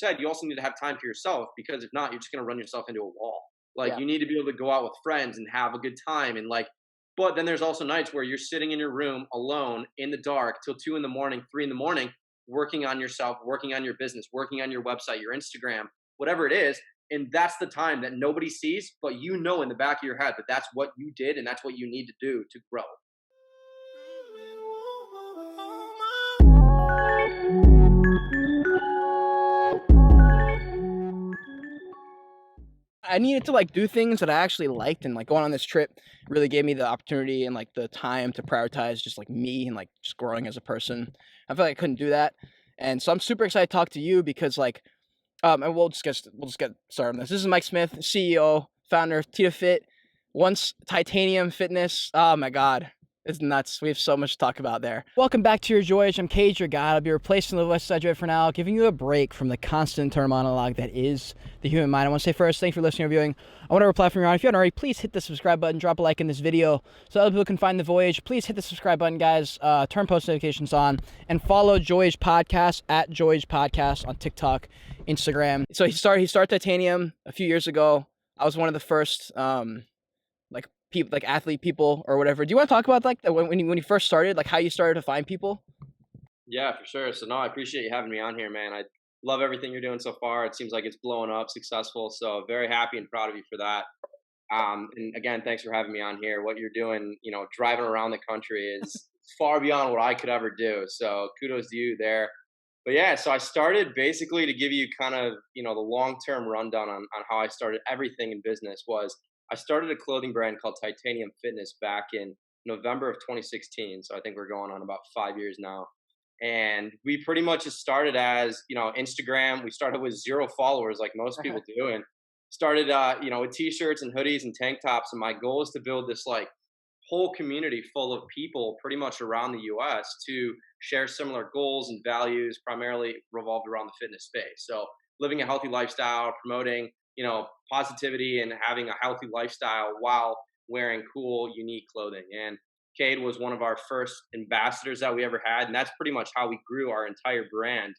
said, you also need to have time for yourself, because if not, you're just going to run yourself into a wall. Like, Yeah. you need to be able to go out with friends and have a good time. And like, but then there's also nights where you're sitting in your room alone in the dark till 2 in the morning, 3 in the morning, working on yourself, working on your business, working on your website, your Instagram, whatever it is. And that's the time that nobody sees, but you know in the back of your head that that's what you did and that's what you need to do to grow. I needed to like do things that I actually liked, and like going on this trip really gave me the opportunity and like the time to prioritize just like me and like just growing as a person. I feel like I couldn't do that. And so I'm super excited to talk to you because like and we'll just get started on this. This is Mike Smith, CEO, founder of TitaFit, once Titanium Fitness. Oh my God, it's nuts. We have so much to talk about there. Welcome back to your Joyage. I'm Cage, your guide. I'll be replacing the West Side Joy for now, giving you a break from the constant internal monologue that is the human mind. I want to say first, thanks for listening or viewing. I want to reply from your on. If you haven't already, please hit the subscribe button, drop a like in this video so other people can find the Voyage. Please hit the subscribe button, guys. Turn post notifications on and follow Joyage Podcast at Joyage Podcast on TikTok, Instagram. So he started Titanium a few years ago. I was one of the first like people, like athlete people or whatever. Do you want to talk about like when you first started, like how you started to find people? Yeah, for sure. So no, I appreciate you having me on here, man. I love everything you're doing so far. It seems like it's blowing up, successful. So very happy and proud of you for that. And again, thanks for having me on here. What you're doing, driving around the country is far beyond what I could ever do. So kudos to you there. But yeah, so I started basically to give you kind of, the long-term rundown on how I started everything in business was I started a clothing brand called Titanium Fitness back in November of 2016. So I think we're going on about 5 years now. And we pretty much just started as, Instagram. We started with 0 followers like most people do. And started, with t-shirts and hoodies and tank tops. And my goal is to build this like whole community full of people pretty much around the US to share similar goals and values, primarily revolved around the fitness space. So living a healthy lifestyle, promoting, positivity and having a healthy lifestyle while wearing cool, unique clothing. And Cade was one of our first ambassadors that we ever had. And that's pretty much how we grew our entire brand.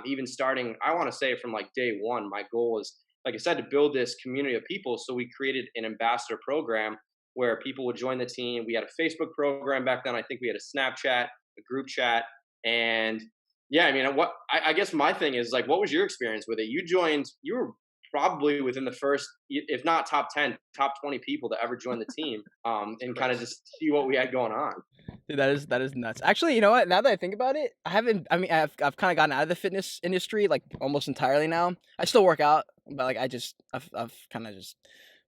Even starting, I want to say from like day one, my goal is, like I said, to build this community of people. So we created an ambassador program where people would join the team. We had a Facebook program back then. I think we had a Snapchat, a group chat, and yeah, I mean, I guess my thing is like, what was your experience with it? You were probably within the first, if not top 10, top 20 people to ever join the team, and kind of just see what we had going on. Dude, that is nuts. Actually, you know what? Now that I think about it, I've kind of gotten out of the fitness industry like almost entirely now. I still work out, but like I've kind of just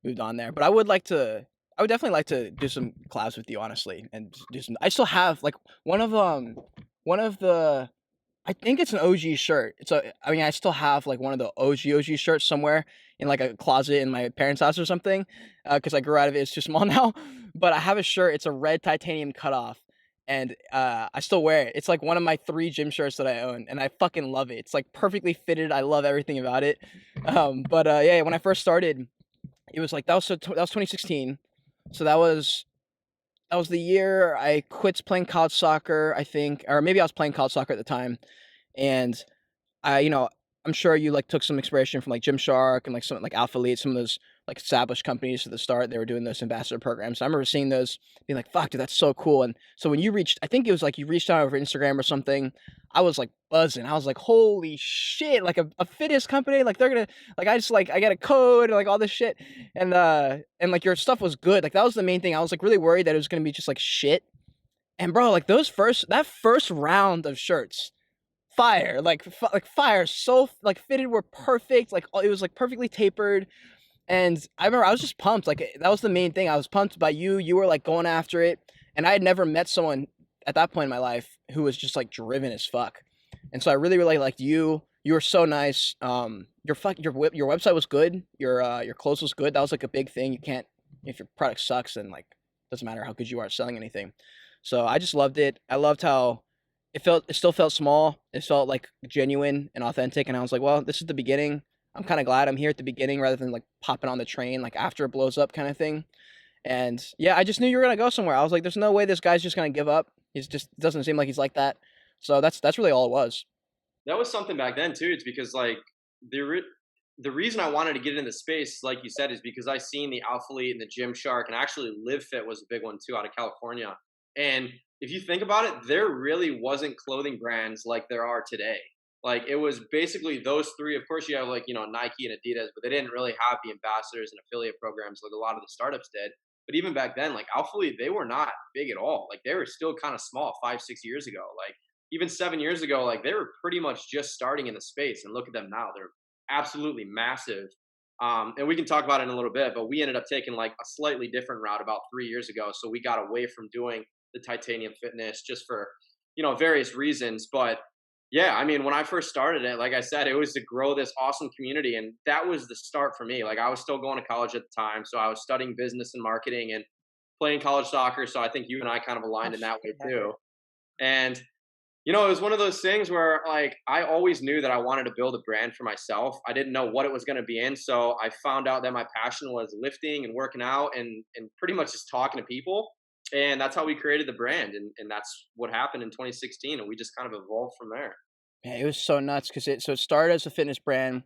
moved on there. But I would definitely like to do some collabs with you, honestly, and do some. I still have like one of the I think it's an OG shirt. I still have like one of the OG shirts somewhere in like a closet in my parents' house or something, because I grew out of it. It's too small now. But I have a shirt. It's a red titanium cutoff, and I still wear it. It's like one of my 3 gym shirts that I own, and I fucking love it. It's like perfectly fitted. I love everything about it. But yeah, when I first started, it was like that was 2016. So that was the year I quit playing college soccer, I think, or maybe I was playing college soccer at the time, and I'm sure you like took some inspiration from like Gymshark and like some like Alpha Elite, some of those like established companies at the start. They were doing those ambassador programs. I remember seeing those, being like, "Fuck, dude, that's so cool." And so when I think it was like you reached out over Instagram or something. I was like buzzing. I was like, "Holy shit!" Like a fitness company, like they're gonna like I got a code and like all this shit, and like your stuff was good. Like that was the main thing. I was like really worried that it was gonna be just like shit. And bro, like that first round of shirts fire, like fire, so like fitted were perfect, like it was like perfectly tapered. And I remember I was just pumped, like that was the main thing. I was pumped by you were like going after it, and I had never met someone at that point in my life who was just like driven as fuck. And so I really liked you were so nice. Your website was good, your clothes was good. That was like a big thing. You can't, if your product sucks, then like doesn't matter how good you are at selling anything. So I just loved it. I loved how it still felt small. It felt like genuine and authentic. And I was like, well, this is the beginning. I'm kind of glad I'm here at the beginning rather than like popping on the train, like after it blows up kind of thing. And yeah, I just knew you were going to go somewhere. I was like, there's no way this guy's just going to give up. He's just doesn't seem like he's like that. So that's really all it was. That was something back then too. It's because like the re- the reason I wanted to get into the space, like you said, is because I seen the Alphalete and the Gymshark, and actually Live Fit was a big one too out of California. And if you think about it, there really wasn't clothing brands like there are today. Like it was basically those three. Of course, you have like Nike and Adidas, but they didn't really have the ambassadors and affiliate programs like a lot of the startups did. But even back then, like Alphalete, they were not big at all. Like they were still kind of small 5, 6 years ago. Like even 7 years ago, like they were pretty much just starting in the space. And look at them now; they're absolutely massive. And we can talk about it in a little bit, but we ended up taking like a slightly different route about 3 years ago. So we got away from doing the titanium fitness just for, various reasons. But yeah, I mean, when I first started it, like I said, it was to grow this awesome community. And that was the start for me. Like I was still going to college at the time. So I was studying business and marketing and playing college soccer. So I think you and I kind of Oh aligned in that way shit, yeah. too. And it was one of those things where like I always knew that I wanted to build a brand for myself. I didn't know what it was going to be in, so I found out that my passion was lifting and working out and pretty much just talking to people. And that's how we created the brand, and that's what happened in 2016, and we just kind of evolved from there. Man, it was so nuts because it started as a fitness brand.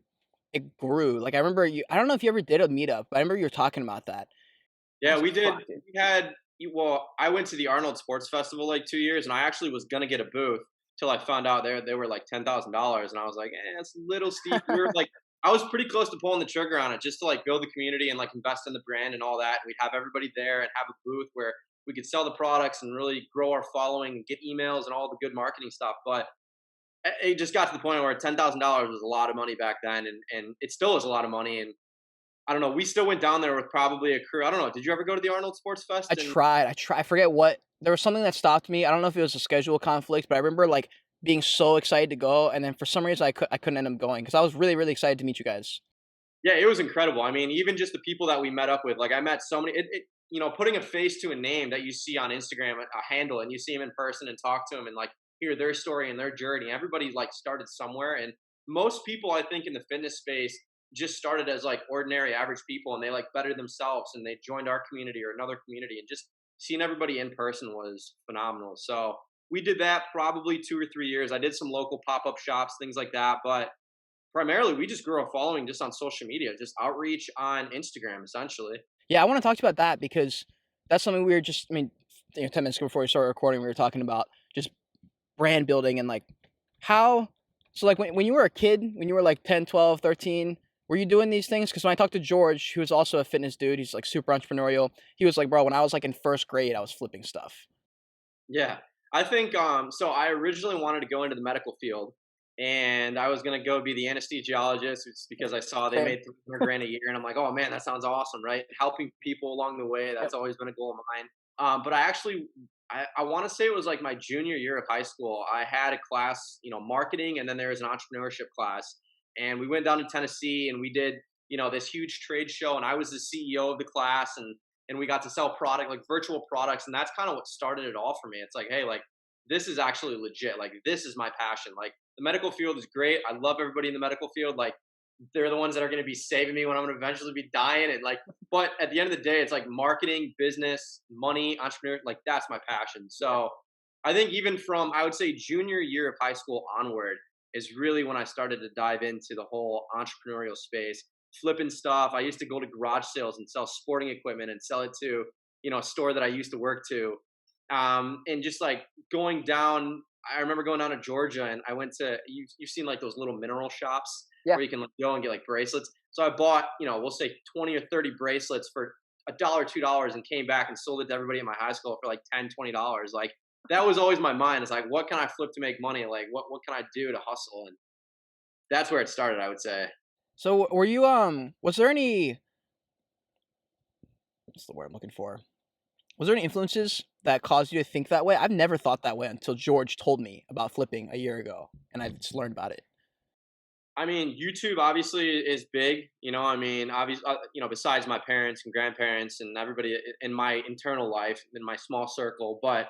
It grew. Like I remember you. I don't know if you ever did a meetup, but I remember you were talking about that. I Yeah, was we like, did. fuck, dude. We had well, I went to the Arnold Sports Festival like 2 years, and I actually was gonna get a booth till I found out they were like $10,000, and I was like, it's a little steep. We were like, I was pretty close to pulling the trigger on it just to like build the community and like invest in the brand and all that. And we'd have everybody there and have a booth where we could sell the products and really grow our following and get emails and all the good marketing stuff. But it just got to the point where $10,000 was a lot of money back then, and it still is a lot of money. And I don't know. We still went down there with probably a crew. I don't know. Did you ever go to the Arnold Sports I Fest? And tried. I tried. I forget what. There was something that stopped me. I don't know if it was a schedule conflict, but I remember like being so excited to go, and then for some reason I couldn't end up going because I was really really excited to meet you guys. yeah, it was incredible. I mean, even just the people that we met up with. Like I met so many. Putting a face to a name that you see on Instagram, a handle, and you see them in person and talk to them and like hear their story and their journey. Everybody like started somewhere, and most people I think in the fitness space just started as like ordinary average people, and they like bettered themselves and they joined our community or another community, and just seeing everybody in person was phenomenal. So we did that probably 2 or 3 years. I did some local pop up shops, things like that, but primarily we just grew a following just on social media, just outreach on Instagram, essentially. Yeah, I want to talk to you about that because that's something we were just. I mean, 10 minutes before we started recording, we were talking about just brand building and like how. So like when you were a kid, when you were like 10, 12, 13, were you doing these things? Because when I talked to George, who was also a fitness dude, he's like super entrepreneurial. He was like, bro, when I was like in first grade, I was flipping stuff. Yeah. I think so I originally wanted to go into the medical field, and I was going to go be the anesthesiologist just because I saw they Same. made 300 grand a year, and I'm like, "Oh man, that sounds awesome, right?" Helping people along the way, Yep. that's always been a goal of mine. But I actually I want to say it was like my junior year of high school. I had a class, marketing, and then there was an entrepreneurship class. And we went down to Tennessee and we did, this huge trade show, and I was the CEO of the class, and we got to sell product like virtual products, and that's kind of what started it all for me. It's like, hey, like this is actually legit. Like this is my passion. Like the medical field is great. I love everybody in the medical field. Like they're the ones that are going to be saving me when I'm going to eventually be dying. And like, but at the end of the day, it's like marketing, business, money, entrepreneur. Like that's my passion. So I think even from I would say junior year of high school onward is really when I started to dive into the whole entrepreneurial space, flipping stuff. I used to go to garage sales and sell sporting equipment and sell it to a store that I used to work to, and just like going down. I remember going down to Georgia, and I went to you've seen like those little mineral shops Yeah. where you can like go and get like bracelets. So I bought, we'll say 20 or 30 bracelets for $1, $2, and came back and sold it to everybody in my high school for like $10, $20. Like that was always my mind. It's like, what can I flip to make money? Like what can I do to hustle? And that's where it started, I would say. So were you was there any what's the word I'm looking for? Was there any influences that caused you to think that way? I've never thought that way until George told me about flipping a year ago, and I just learned about it. I mean, YouTube obviously is big. I mean, obviously, besides my parents and grandparents and everybody in my internal life, in my small circle, but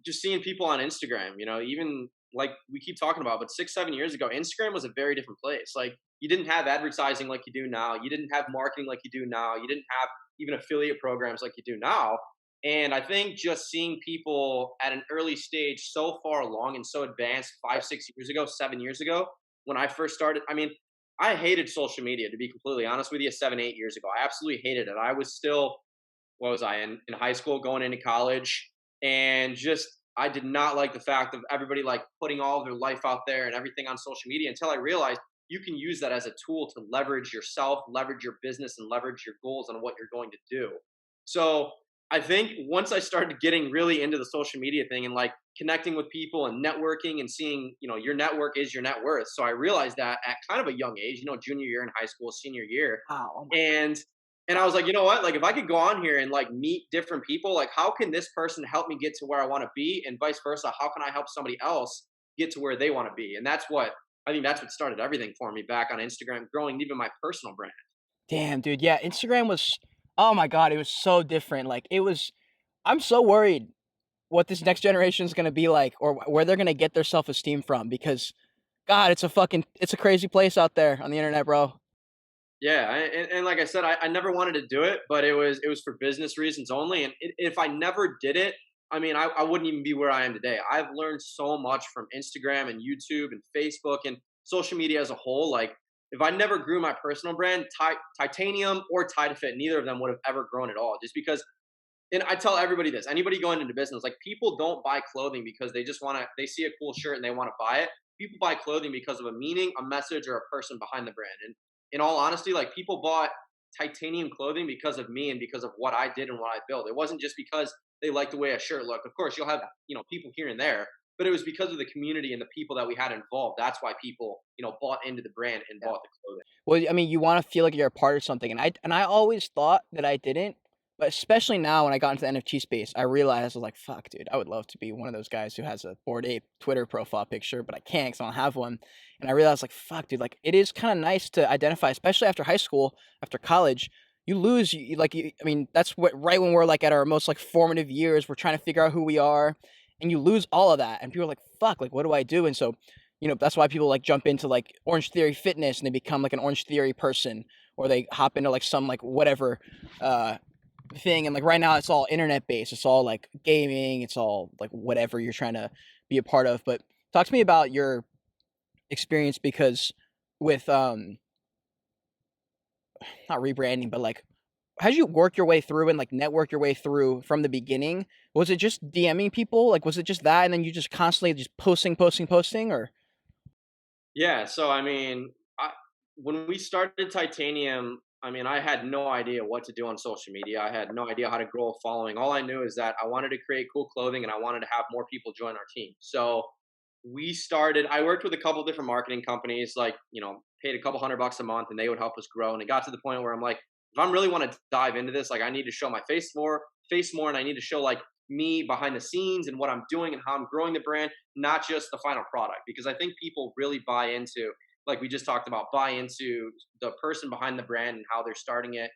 just seeing people on Instagram, even like we keep talking about, but 6, 7 years ago, Instagram was a very different place. Like you didn't have advertising like you do now. You didn't have marketing like you do now. You didn't have even affiliate programs like you do now. And I think just seeing people at an early stage so far along and so advanced 5, 6 years ago, 7 years ago, when I first started, I mean, I hated social media, to be completely honest with you, 7, 8 years ago. I absolutely hated it. I was still, what was I in high school, going into college, and just I did not like the fact of everybody like putting all of their life out there and everything on social media until I realized you can use that as a tool to leverage yourself, leverage your business, and leverage your goals and what you're going to do. So I think once I started getting really into the social media thing and like connecting with people and networking and seeing, your network is your net worth. So I realized that at kind of a young age, junior year in high school, senior year. Wow. Oh my. And I was like, you know what? Like if I could go on here and like meet different people, like how can this person help me get to where I want to be? And vice versa, how can I help somebody else get to where they want to be? And that's what started everything for me back on Instagram, growing even my personal brand. Damn, dude. Yeah, Instagram was. Oh my god, it was so different. Like it was. I'm so worried what this next generation is gonna be like, or where they're gonna get their self esteem from. Because God, it's a crazy place out there on the internet, bro. Yeah, and like I said, I never wanted to do it, but it was for business reasons only. And if I never did it, I mean, I wouldn't even be where I am today. I've learned so much from Instagram and YouTube and Facebook and social media as a whole. Like, if I never grew my personal brand, Titanium or TitaFit, neither of them would have ever grown at all. Just because, and I tell everybody this, anybody going into business, like people don't buy clothing because they see a cool shirt and they want to buy it. People buy clothing because of a meaning, a message, or a person behind the brand. And in all honesty, like people bought titanium clothing because of me and because of what I did and what I built. It wasn't just because they liked the way a shirt looked. Of course, you'll have, people here and there, but it was because of the community and the people that we had involved. That's why people, bought into the brand and Yeah. bought the clothing. Well, I mean, you want to feel like you're a part of something, and I always thought that I didn't, but especially now when I got into the NFT space, I realized I was like, "Fuck, dude, I would love to be one of those guys who has a Bored Ape Twitter profile picture, but I can't because I don't have one." And I realized, like, "Fuck, dude, like it is kind of nice to identify, especially after high school, after college." You lose, I mean, that's what right when we're like at our most like formative years, we're trying to figure out who we are, and you lose all of that, and people are like, "Fuck, like what do I do?" And so that's why people like jump into like Orange Theory Fitness and they become like an Orange Theory person, or they hop into like some like whatever thing. And like right now, it's all internet based. It's all like gaming. It's all like whatever you're trying to be a part of. But talk to me about your experience because with not rebranding, but like how'd you work your way through and like network your way through from the beginning? Was it just DMing people? Like was it just that, and then you just constantly just posting, or? Yeah. So, I mean, when we started Titanium, I mean, I had no idea what to do on social media. I had no idea how to grow a following. All I knew is that I wanted to create cool clothing and I wanted to have more people join our team. So I worked with a couple different marketing companies, like, paid a couple $100 a month and they would help us grow. And it got to the point where I'm like, if I'm really want to dive into this, like I need to show my face more, and I need to show like me behind the scenes and what I'm doing and how I'm growing the brand, not just the final product. Because I think people really buy into, like we just talked about, buy into the person behind the brand and how they're starting it.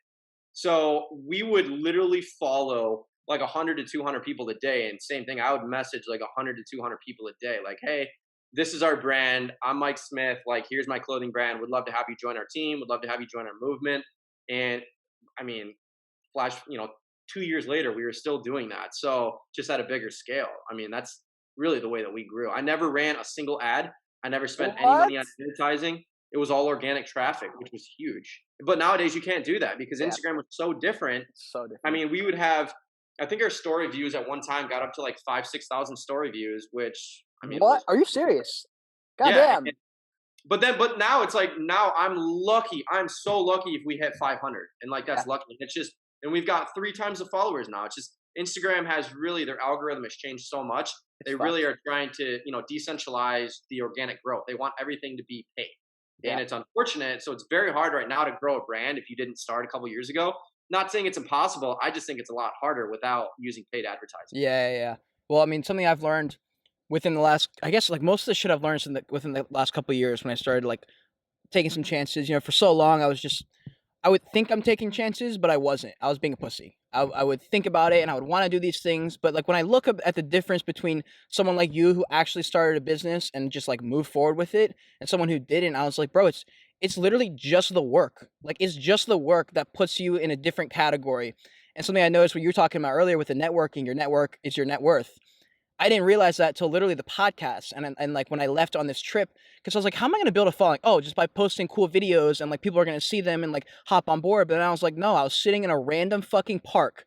So we would literally follow like 100 to 200 people a day. And same thing, I would message like 100 to 200 people a day. Like, hey, this is our brand. I'm Mike Smith. Like, here's my clothing brand. Would love to have you join our team. Would love to have you join our movement. And I mean, flash, 2 years later, we were still doing that. So just at a bigger scale. I mean, that's really the way that we grew. I never ran a single ad. I never spent any What? money on advertising. It was all organic traffic, which was huge. But nowadays you can't do that because Yeah, Instagram was so different. it's so I different. mean, we would have, I think our story views at one time got up to like 6,000 story views, which I mean What? was, Are you serious? yeah. Goddamn. But now it's like now I'm lucky. I'm so lucky if we hit 500, and like Yeah, that's lucky. It's just, and we've got 3 times the followers now. It's just Instagram has really, their algorithm has changed so much. it's They really fucked. are trying to decentralize the organic growth. They want everything to be paid, Yeah. and it's unfortunate. So it's very hard right now to grow a brand if you didn't start a couple years ago. Not saying it's impossible. I just think it's a lot harder without using paid advertising. Yeah. Well, I mean, something I've learned within the last, I guess, like most of the shit I've learned within the last couple of years when I started like taking some chances. For so long I would think I'm taking chances, but I wasn't. I was being a pussy. I would think about it and I would want to do these things, but like when I look up at the difference between someone like you who actually started a business and just like moved forward with it, and someone who didn't, I was like, bro, it's literally just the work. Like it's just the work that puts you in a different category. And something I noticed what you were talking about earlier with the networking, your network is your net worth. I didn't realize that till literally the podcast and like when I left on this trip, because I was like, how am I going to build a following? Oh, just by posting cool videos and like people are going to see them and like hop on board. But then I was like, no, I was sitting in a random fucking park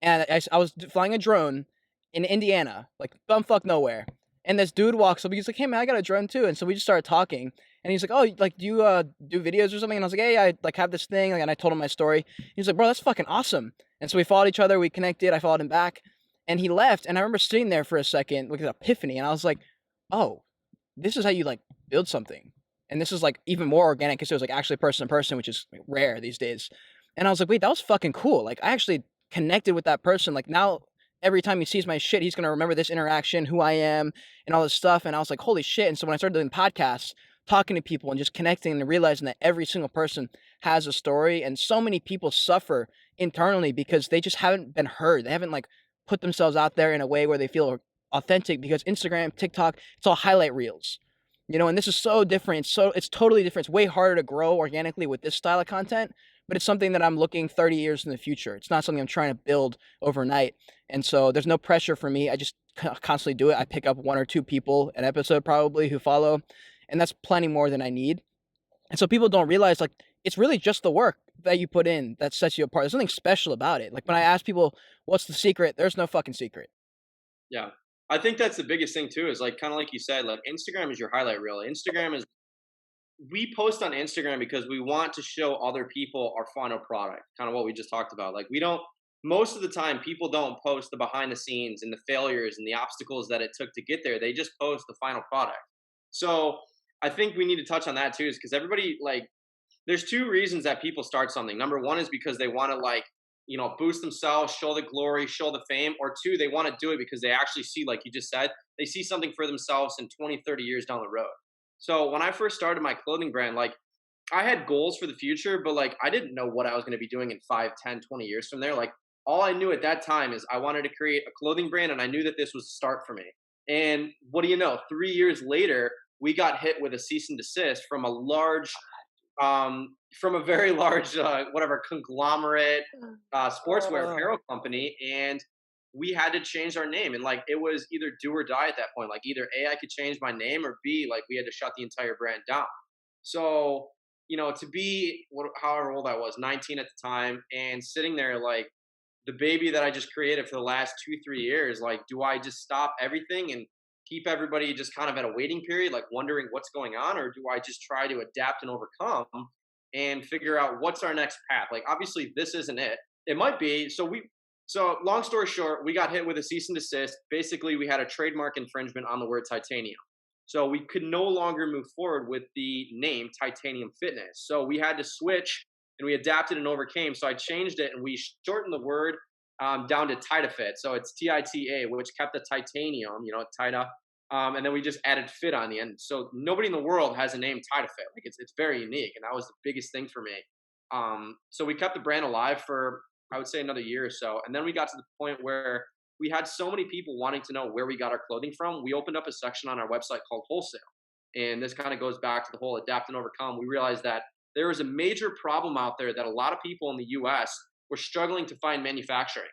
and I was flying a drone in Indiana, like bumfuck nowhere. And this dude walks up. He's like, "Hey man, I got a drone too." And so we just started talking. And he's like, "Oh, like do you do videos or something?" And I was like, "Hey, I like have this thing." Like, and I told him my story. He's like, "Bro, that's fucking awesome." And so we followed each other. We connected. I followed him back, and he left. And I remember sitting there for a second, with an epiphany. And I was like, "Oh, this is how you like build something." And this is like even more organic because it was like actually person to person, which is rare these days. And I was like, "Wait, that was fucking cool." Like I actually connected with that person. Like now every time he sees my shit, he's gonna remember this interaction, who I am, and all this stuff. And I was like, holy shit. And so when I started doing podcasts, talking to people and just connecting and realizing that every single person has a story, and so many people suffer internally because they just haven't been heard. They haven't like put themselves out there in a way where they feel authentic because Instagram, TikTok, it's all highlight reels. You know, and this is so different. So it's totally different. It's way harder to grow organically with this style of content, but it's something that I'm looking 30 years in the future. It's not something I'm trying to build overnight. And so there's no pressure for me. I just constantly do it. I pick up one or two people an episode probably who follow, and that's plenty more than I need. And so people don't realize like it's really just the work that you put in that sets you apart. There's nothing special about it. Like when I ask people what's the secret, there's no fucking secret. Yeah. I think that's the biggest thing too, is like kind of like you said, like Instagram is your highlight reel. Instagram is we post on Instagram because we want to show other people our final product, kind of what we just talked about. Like we don't most of the time people don't post the behind the scenes and the failures and the obstacles that it took to get there. They just post the final product. So I think we need to touch on that too, is because everybody like there's two reasons that people start something. Number one is because they want to like, boost themselves, show the glory, show the fame, or two, they want to do it because they actually see, like you just said, they see something for themselves in 20, 30 years down the road. So when I first started my clothing brand, like I had goals for the future, but like I didn't know what I was going to be doing in 5, 10, 20 years from there. Like all I knew at that time is I wanted to create a clothing brand and I knew that this was a start for me. And what do you know? 3 years later, we got hit with a cease and desist from a very large, whatever conglomerate sportswear Oh. apparel company, and we had to change our name. And like it was either do or die at that point. Like either A, I could change my name, or B, like we had to shut the entire brand down. So to be however old I was, 19 at the time, and sitting there like the baby that I just created for the last 2, 3 years, like do I just stop everything and keep everybody just kind of at a waiting period, like wondering what's going on, or do I just try to adapt and overcome and figure out what's our next path? Like, obviously, this isn't it. It might be. So long story short, we got hit with a cease and desist. Basically, we had a trademark infringement on the word titanium. So we could no longer move forward with the name Titanium Fitness. So we had to switch and we adapted and overcame. So I changed it and we shortened the word down to TitaFit. So it's TITA, which kept the titanium, Tita. And then we just added fit on the end. So nobody in the world has a name TitaFit. Like it's very unique, and that was the biggest thing for me. So we kept the brand alive for I would say another year or so, and then we got to the point where we had so many people wanting to know where we got our clothing from. We opened up a section on our website called wholesale, and this kind of goes back to the whole adapt and overcome. We realized that there was a major problem out there that a lot of people in the U.S. were struggling to find manufacturing,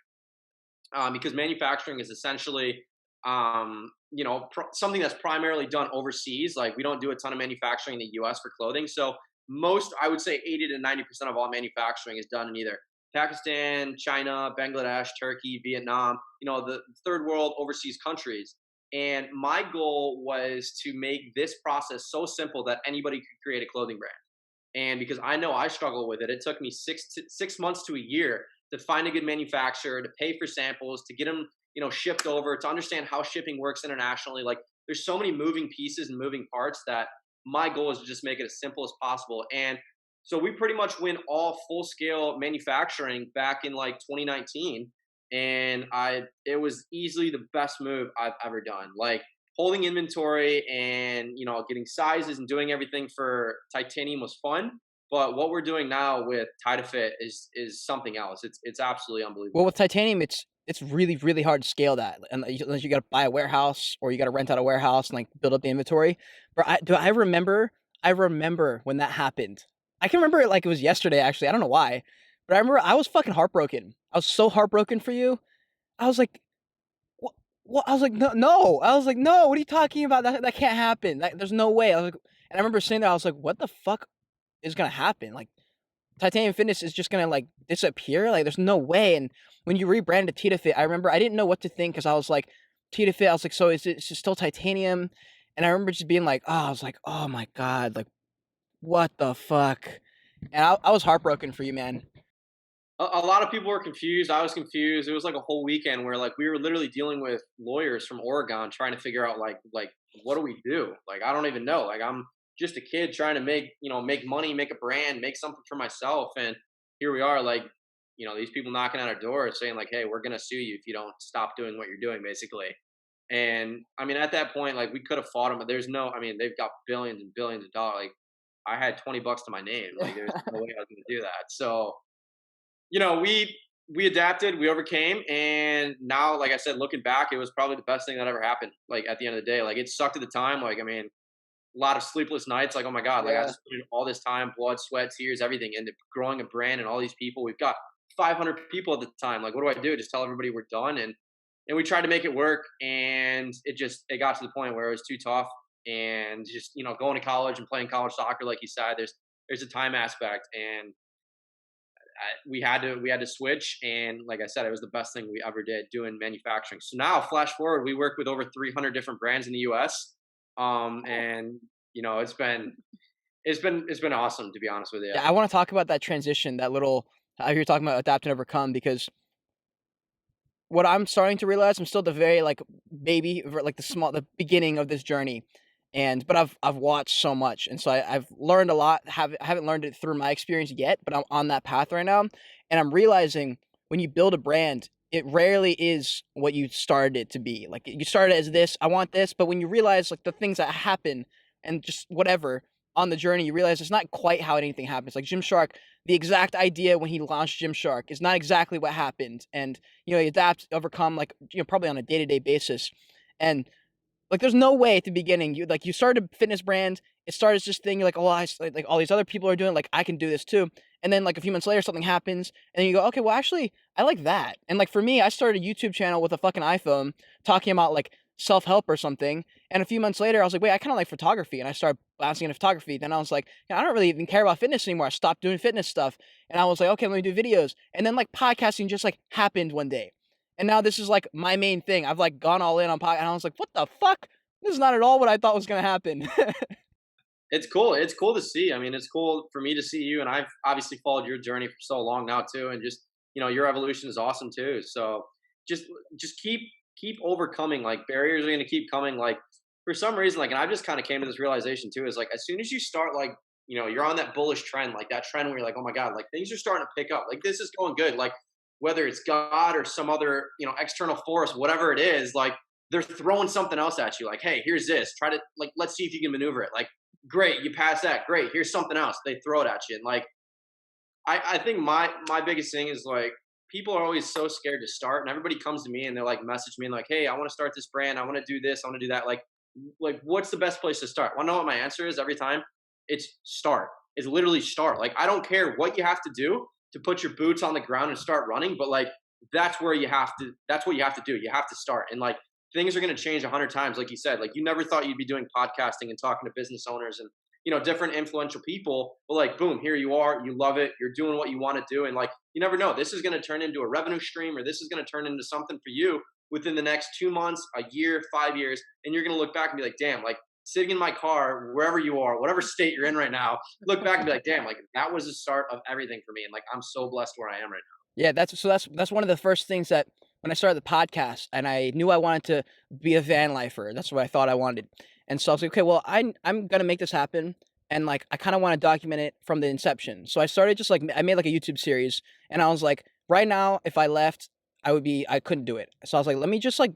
because manufacturing is essentially something that's primarily done overseas. Like we don't do a ton of manufacturing in the US for clothing. So I would say 80 to 90% of all manufacturing is done in either Pakistan, China, Bangladesh, Turkey, Vietnam, the third world overseas countries. And my goal was to make this process so simple that anybody could create a clothing brand. And because I know I struggle with it, it took me 6 months to a year to find a good manufacturer, to pay for samples, to get them, shipped over, to understand how shipping works internationally. Like there's so many moving pieces and moving parts that my goal is to just make it as simple as possible. And so we pretty much went all full scale manufacturing back in like 2019. And it was easily the best move I've ever done. Like holding inventory and getting sizes and doing everything for titanium was fun, but what we're doing now with TitaFit is something else. It's absolutely Well, unbelievable. with titanium, it's really really hard to scale that, unless you got to buy a warehouse or you got to rent out a warehouse and like build up the inventory. But I remember when that happened. I can remember it like it was yesterday. Actually, I don't know why, but I remember I was fucking heartbroken. I was so heartbroken for you. I was like, what? Well, I was like, no, no. I was like, no. What are you talking about? That can't happen. There's no way. I was like, and I remember sitting there. I was like, what the fuck is gonna happen? Like, Titanium Fitness is just gonna like disappear. Like, there's no way. And when you rebranded TitaFit, I remember I didn't know what to think because I was like, TitaFit. I was like, so is it still titanium? And I remember just being like, oh, I was like, oh my god, like what the fuck? And I was heartbroken for you, man. A lot of people were confused. I was confused. It was like a whole weekend where like we were literally dealing with lawyers from Oregon trying to figure out like what do we do? Like I don't even know. Like I'm just a kid trying to make money, make a brand, make something for myself, and here we are like these people knocking on our door saying like, hey, we're gonna sue you if you don't stop doing what you're doing, basically. And I mean, at that point, like we could have fought them, but there's no. I mean, they've got billions and billions of dollars. Like I had $20 to my name. Like there's no way I was gonna do that. So we adapted, we overcame, and now, like I said, looking back, it was probably the best thing that ever happened. Like at the end of the day, like it sucked at the time. Like I mean, a lot of sleepless nights. Like oh my god, like I Yeah. just put in all this time, blood, sweat, tears, everything into growing a brand and all these people. We've got 500 people at the time. Like what do I do? Just tell everybody we're done, and we tried to make it work, and it got to the point where it was too tough, and just going to college and playing college soccer, like you said, there's a time aspect, and we had to switch, and like I said, it was the best thing we ever did doing manufacturing. So now flash forward, we work with over 300 different brands in the US. Oh. And it's been awesome, to be honest with you. Yeah, I want to talk about that transition, that little how you're talking about adapt and overcome, because what I'm starting to realize, I'm still the very like baby, like the beginning of this journey, and but I've watched so much, and so I've learned a lot. I haven't learned it through my experience yet, but I'm on that path right now, and I'm realizing when you build a brand, it rarely is what you started it to be. Like you started as this, I want this, but when you realize like the things that happen and just whatever on the journey, you realize it's not quite how anything happens. Like Gymshark, the exact idea when he launched Gymshark is not exactly what happened, and you adapt, overcome, like probably on a day to day basis, and like there's no way at the beginning you started a fitness brand. It started as this thing. You're like, oh, like all these other people are doing. Like I can do this too. And then like a few months later, something happens, and you go, okay, well actually, I like that. And like for me, I started a YouTube channel with a fucking iPhone talking about like self help or something. And a few months later, I was like, wait, I kind of like photography, and I started bouncing into photography. Then I was like, yeah, I don't really even care about fitness anymore. I stopped doing fitness stuff, and I was like, okay, let me do videos. And then like podcasting just like happened one day. And now this is like my main thing. I've like gone all in on podcast, and I was like, what the fuck? This is not at all what I thought was gonna happen. It's cool. It's cool to see. I mean, it's cool for me to see you, and I've obviously followed your journey for so long now too, and just your evolution is awesome too. So just just keep overcoming. Like barriers are going to keep coming. Like for some reason, like, and I just kind of came to this realization too, is like as soon as you start like you're on that bullish trend, like that trend where you're like, oh my god, like things are starting to pick up. Like this is going good. Like whether it's God or some other external force, whatever it is, like they're throwing something else at you. Like, hey, here's this. Try to like let's see if you can maneuver it. Like great, you pass that. Great, here's something else. They throw it at you, and like I think my biggest thing is like people are always so scared to start, and everybody comes to me and they're like message me and like, hey, I want to start this brand. I want to do this. I want to do that. Like what's the best place to start? Want to know what my answer is every time? It's start. It's literally start. Like I don't care what you have to do to put your boots on the ground and start running, but like that's where you have to. That's what you have to do. You have to start, and like things are going to change 100 times. Like you said, like you never thought you'd be doing podcasting and talking to business owners and different influential people, but like boom, here you are, you love it, you're doing what you want to do, and like you never know, this is going to turn into a revenue stream, or this is going to turn into something for you within the next 2 months, a year, 5 years, and you're going to look back and be like, damn, like sitting in my car wherever you are, whatever state you're in right now, look back and be like, damn, like that was the start of everything for me, and like I'm so blessed where I am right Yeah, that's one of the first things that when I started the podcast and I knew I wanted to be a van lifer. That's what I thought I wanted. And so I was like, okay, well, I'm gonna make this happen. And like I kind of want to document it from the inception. So I started just like I made like a YouTube series, and I was like, right now, if I left, I couldn't do it. So I was like, let me just like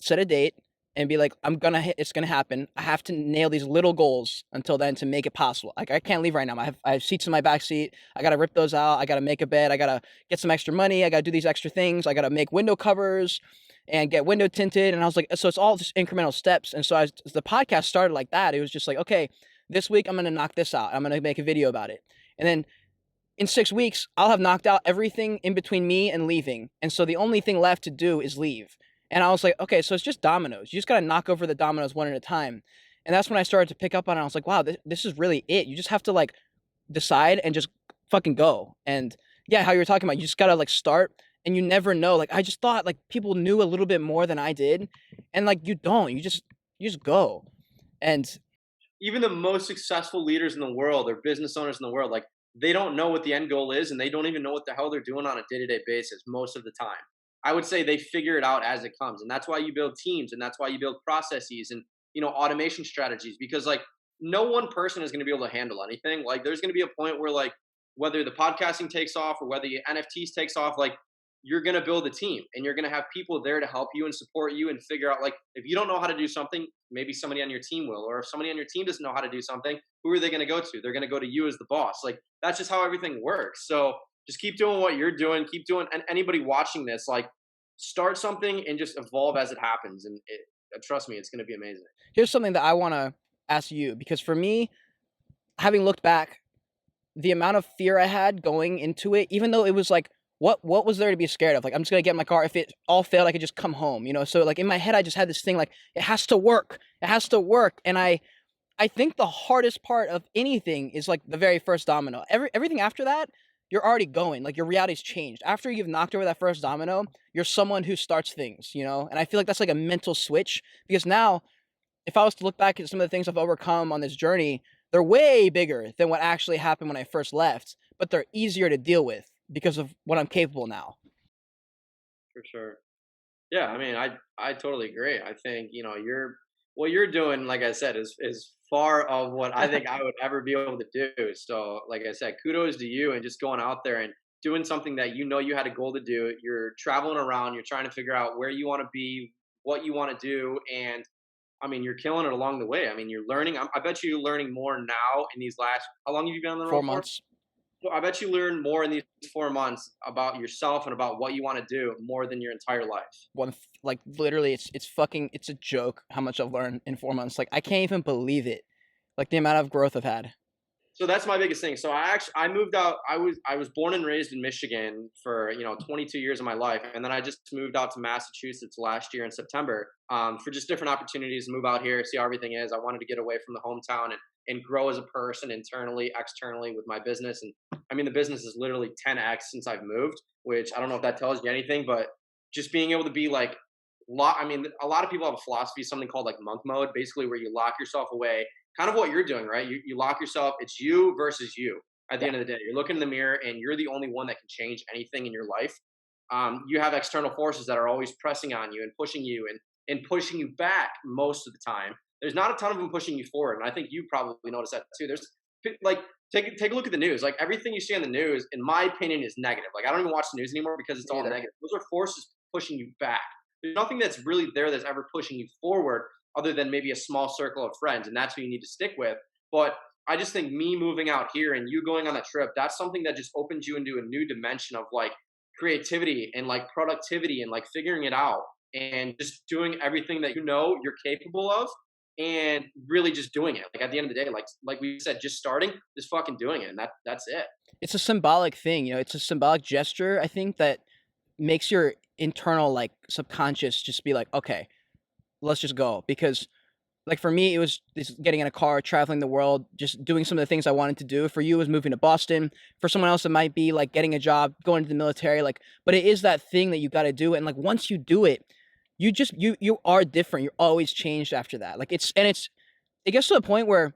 set a date and be like, I'm gonna hit, it's gonna happen. I have to nail these little goals until then to make it possible. Like I can't leave right now. I have seats in my back seat. I gotta rip those out. I gotta make a bed. I gotta get some extra money. I gotta do these extra things. I gotta make window covers and get window tinted. And I was like, so it's all just incremental steps. And so as the podcast started like that, it was just like, okay, this week I'm gonna knock this out. I'm gonna make a video about it. And then in 6 weeks, I'll have knocked out everything in between me and leaving. And so the only thing left to do is leave. And I was like, okay, so it's just dominoes. You just got to knock over the dominoes one at a time. And that's when I started to pick up on it. I was like, wow, this is really it. You just have to like decide and just fucking go. And yeah, how you were talking about, you just got to like start, and you never know. Like I just thought like people knew a little bit more than I did. And like you don't. You just go. And Even the most successful leaders in the world or business owners in the world, like they don't know what the end goal is, and they don't even know what the hell they're doing on a day-to-day basis most of the time. I would say they figure it out as it comes, and that's why you build teams, and that's why you build processes and automation strategies, because like no one person is going to be able to handle anything. Like there's going to be a point where like whether the podcasting takes off or whether the NFTs takes off, like you're going to build a team and you're going to have people there to help you and support you and figure out, like, if you don't know how to do something, maybe somebody on your team will, or if somebody on your team doesn't know how to do something, who are they going to go to? They're going to go to you as the boss. Like that's just how everything works. So just keep doing what you're doing, keep doing, and anybody watching this, like start something and just evolve as it happens. And trust me, it's going to be amazing. here's something that I want to ask you, because for me, having looked back, the amount of fear I had going into it, even though it was like, what was there to be scared of? Like, I'm just gonna get in my car. If it all failed, I could just come home, you know? So like in my head, I just had this thing like, it has to work. It has to work. And I think the hardest part of anything is like the very first domino. Everything after that, you're already going. Like your reality's changed. After you've knocked over that first domino, you're someone who starts things, you know? And I feel like that's like a mental switch, because now if I was to look back at some of the things I've overcome on this journey, they're way bigger than what actually happened when I first left, but they're easier to deal with because of what I'm capable now. For sure. Yeah, I mean, I totally agree. I think you're what you're doing, like I said, is far of what I think I would ever be able to do. So, like I said, kudos to you and just going out there and doing something that you had a goal to do. You're traveling around, you're trying to figure out where you want to be, what you want to do, and I mean, you're killing it along the way. I mean, you're learning. I bet you're learning more now in these last. How long have you been on the road Four for? months. So I bet you learn more in these 4 months about yourself and about what you want to do more than your entire life. Like literally, it's a joke how much I've learned in 4 months. Like I can't even believe it. Like the amount of growth I've had. So that's my biggest thing. So I moved out. I was born and raised in Michigan for 22 years of my life, and then I just moved out to Massachusetts last year in September for just different opportunities to move out here, see how everything is. I wanted to get away from the hometown and grow as a person internally, externally with my business. And I mean, the business is literally 10x since I've moved, which I don't know if that tells you anything, but just being able to be like I mean, a lot of people have a philosophy, something called like monk mode, basically where you lock yourself away, kind of what you're doing, right? You lock yourself. It's you versus you. At the Yeah. end of the day, you're looking in the mirror, and you're the only one that can change anything in your life. You have external forces that are always pressing on you and pushing you back most of the time. There's not a ton of them pushing you forward, and I think you probably noticed that too. There's like take a look at the news. Like everything you see on the news, in my opinion, is negative. Like I don't even watch the news anymore because it's Me all either. negative. Those are forces pushing you back. There's nothing that's really there that's ever pushing you forward other than maybe a small circle of friends, and that's who you need to stick with. But I just think me moving out here and you going on that trip, that's something that just opens you into a new dimension of like creativity and like productivity and like figuring it out and just doing everything that you're capable of and really just doing it. Like at the end of the day, like we said, just starting, just fucking doing it, and that's it. It's a symbolic thing, you know. It's a symbolic gesture, I think, that makes your internal like subconscious just be like, okay, let's just go. Because like for me, it was just getting in a car, traveling the world, just doing some of the things I wanted to do. For you, it was moving to Boston. For someone else, it might be like getting a job, going to the military. Like, but it is that thing that you got to do. And like once you do it, you are different. You're always changed after that. Like it gets to a point where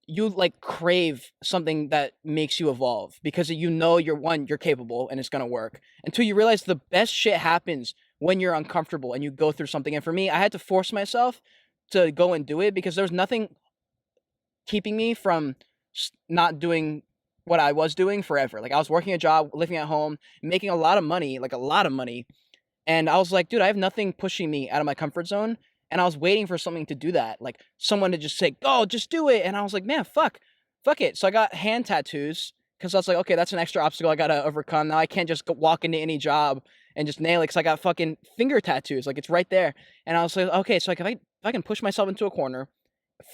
you like crave something that makes you evolve, because you know you're capable and it's gonna work, until you realize the best shit happens when you're uncomfortable and you go through something. And for me, I had to force myself to go and do it, because there was nothing keeping me from not doing what I was doing forever. Like I was working a job, living at home, making a lot of money, like a lot of money. And I was like, dude, I have nothing pushing me out of my comfort zone. And I was waiting for something to do that, like someone to just say, "Go, just do it." And I was like, man, fuck it. So I got hand tattoos, because I was like, okay, that's an extra obstacle I gotta overcome. Now I can't just walk into any job and just nail it, because I got fucking finger tattoos. Like it's right there. And I was like, okay, so like if I can push myself into a corner,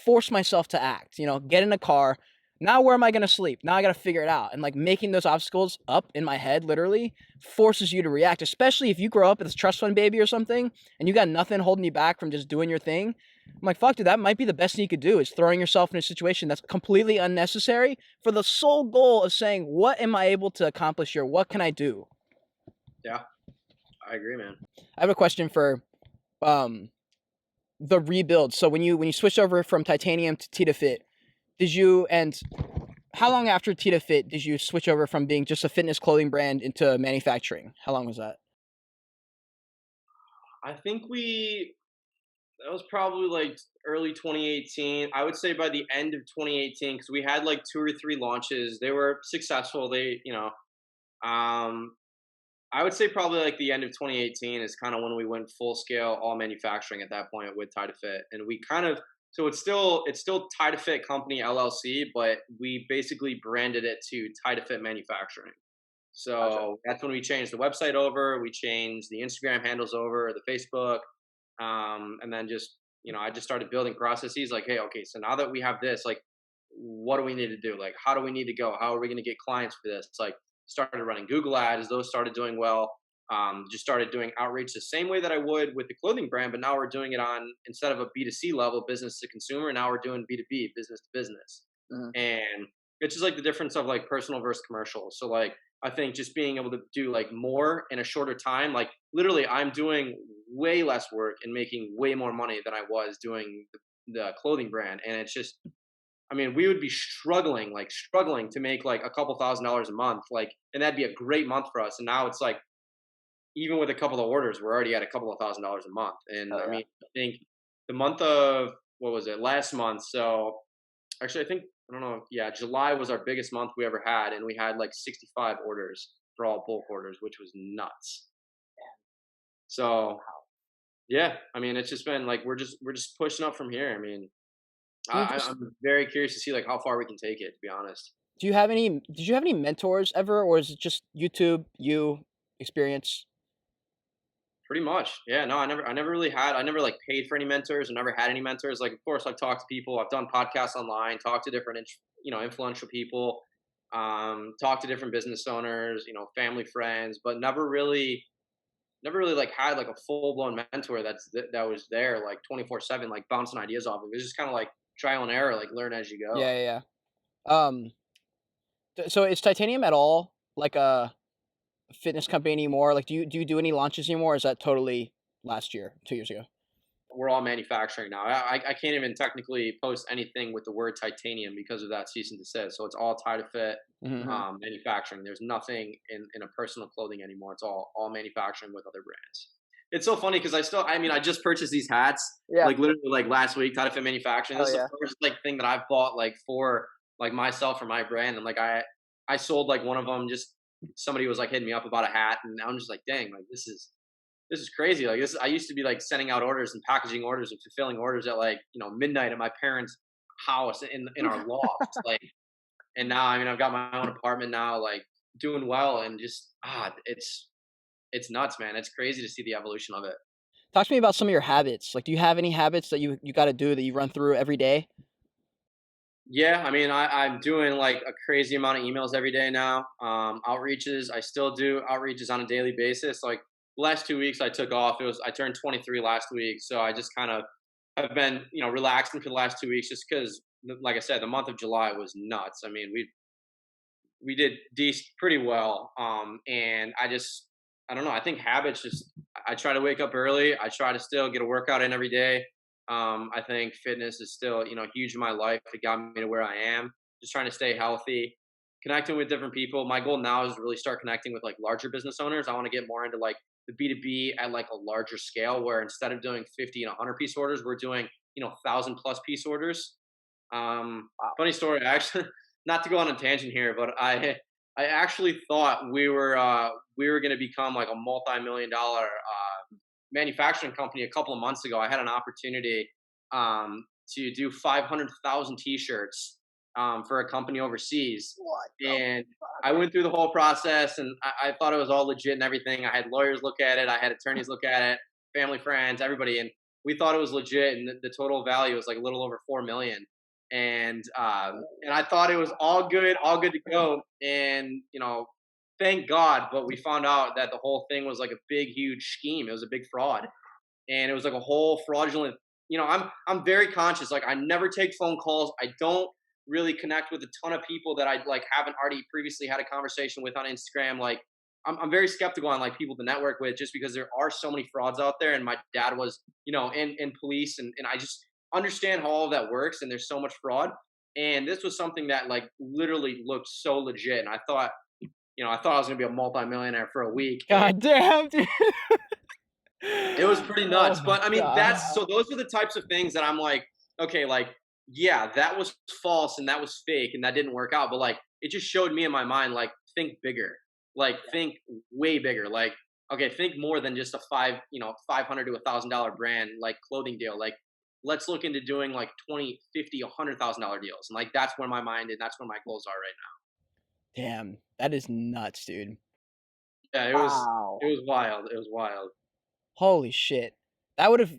force myself to act, you know, get in a car, Now where am I going to sleep? Now I got to figure it out. And like making those obstacles up in my head literally forces you to react, especially if you grow up as a trust fund baby or something and you got nothing holding you back from just doing your thing. I'm like, fuck, dude, that might be the best thing you could do is throwing yourself in a situation that's completely unnecessary for the sole goal of saying, what am I able to accomplish here? What can I do? Yeah, I agree, man. I have a question for um, the rebuild. So when you switched over from titanium to TitaFit, did you and how long after TitaFit did you switch over from being just a fitness clothing brand into manufacturing? How long was that? I think that was probably like early 2018. I would say by the end of 2018, because we had like 2 or 3 launches. They were successful. Um, I would say probably like the end of 2018 is kind of when we went full scale all manufacturing at that point with TitaFit, and we kind of so it's still TitaFit Company LLC, but we basically branded it to TitaFit Manufacturing. Gotcha. So that's when we changed the website over, we changed the Instagram handles over, the Facebook, and then just I just started building processes like, hey, okay, so now that we have this, like, what do we need to do? Like, how do we need to go? How are we going to get clients for this? It's like started running Google ads; those started doing well. Just started doing outreach the same way that I would with the clothing brand, but now we're doing it on instead of a B2C level, business to consumer. Now we're doing B2B, business to business, Mhm. and it's just like the difference of like personal versus commercial. So like I think just being able to do like more in a shorter time, like literally I'm doing way less work and making way more money than I was doing the clothing brand. And it's just, I mean, we would be struggling, like struggling to make like a couple $1,000s a month, like, and that'd be a great month for us. And now it's like, even with a couple of orders, we're already at a couple of $1,000s a month. And Oh I yeah. mean, I think the month of, what was it, last month? So actually, I think, I don't know. Yeah, July was our biggest month we ever had, and we had like 65 orders for all bulk orders, which was nuts. So yeah, I mean, it's just been like we're just pushing up from here. I mean, Do you just I'm very curious to see like how far we can take it. To be honest, do you have any did you have any mentors ever, or is it just YouTube, you experience? pretty much. Yeah, no, I never really had. I never like paid for any mentors. I never had any mentors. Like, of course, I've talked to people. I've done podcasts online, talked to different, influential people, talked to different business owners, family friends, but never really like had like a full blown mentor that was there like 24/7, like bouncing ideas off of. It was just kind of like trial and error, like learn as you go. Yeah, yeah, yeah. So is Titanium at all like a fitness company anymore? Like, do you do any launches anymore? Or is that totally last year, 2 years ago? We're all manufacturing now. I can't even technically post anything with the word titanium because of that cease and desist. So it's all TitaFit Hmm. manufacturing. There's nothing in a personal clothing anymore. It's all manufacturing with other brands. It's so funny because I mean, I just purchased these hats Yeah. like literally like last week. TitaFit manufacturing. Oh This is the yeah. first like thing that I've bought like for like myself or my brand, and like I sold like one of them. Just somebody was like hitting me up about a hat, and I'm just like, dang, like this is crazy. Like this, I used to be like sending out orders and packaging orders and fulfilling orders at like midnight at my parents' house in our loft. Like, and now I mean I've got my own apartment now, like doing well, and just it's nuts, man. It's crazy to see the evolution of it. Talk to me about some of your habits. Like, do you have any habits that you got to do that you run through every day? Yeah, I mean I'm doing like a crazy amount of emails every day now. Outreaches, I still do outreaches on a daily basis. Like last 2 weeks I took off. I turned 23 last week, so I just kind of have been relaxing for the last 2 weeks just because, like I said, the month of July was nuts. I mean we did pretty well, and I don't know. I think habits just I try to wake up early. I try to still get a workout in every day. I think fitness is still huge in my life. It got me to where I am. Just trying to stay healthy, connecting with different people. My goal now is to really start connecting with like larger business owners. I want to get more into like the B2B at like a larger scale, where instead of doing 50 and 100 piece orders, we're doing 1,000 plus piece orders. Wow. Funny story. I actually, not to go on a tangent here, but I actually thought we were going to become like a multi-million dollar manufacturing company a couple of months ago. I had an opportunity to do 500,000 T-shirts for a company overseas, What the and fuck? I went through the whole process, and I thought it was all legit and everything. I had lawyers look at it, I had attorneys look at it, family, friends, everybody, and we thought it was legit. And the total value was like a little over 4 million. And I thought it was all good to go. And thank God, but we found out that the whole thing was like a big, huge scheme. It was a big fraud, and it was like a whole fraudulent. I'm very conscious. Like, I never take phone calls. I don't really connect with a ton of people that I like haven't already previously had a conversation with on Instagram. Like, I'm very skeptical on like people to network with, just because there are so many frauds out there. And my dad was in police, and I just understand how all of that works. And there's so much fraud. And this was something that like literally looked so legit. And I thought I was gonna be a multimillionaire for a week. And God damn, dude. it was pretty Oh nuts. my But I mean, god. those are the types of things that I'm like, okay, like, yeah, that was false and that was fake and that didn't work out. But like, it just showed me in my mind, like, think bigger, like, think way bigger. Like, okay, think more than just a 500 to $1,000 brand like clothing deal. Like, let's look into doing like 20, 50, $100,000 deals. And like, that's where my mind and that's where my goals are right Damn, that is nuts, dude. now. Yeah, it Wow. was wild. It was wild. Holy shit. That would have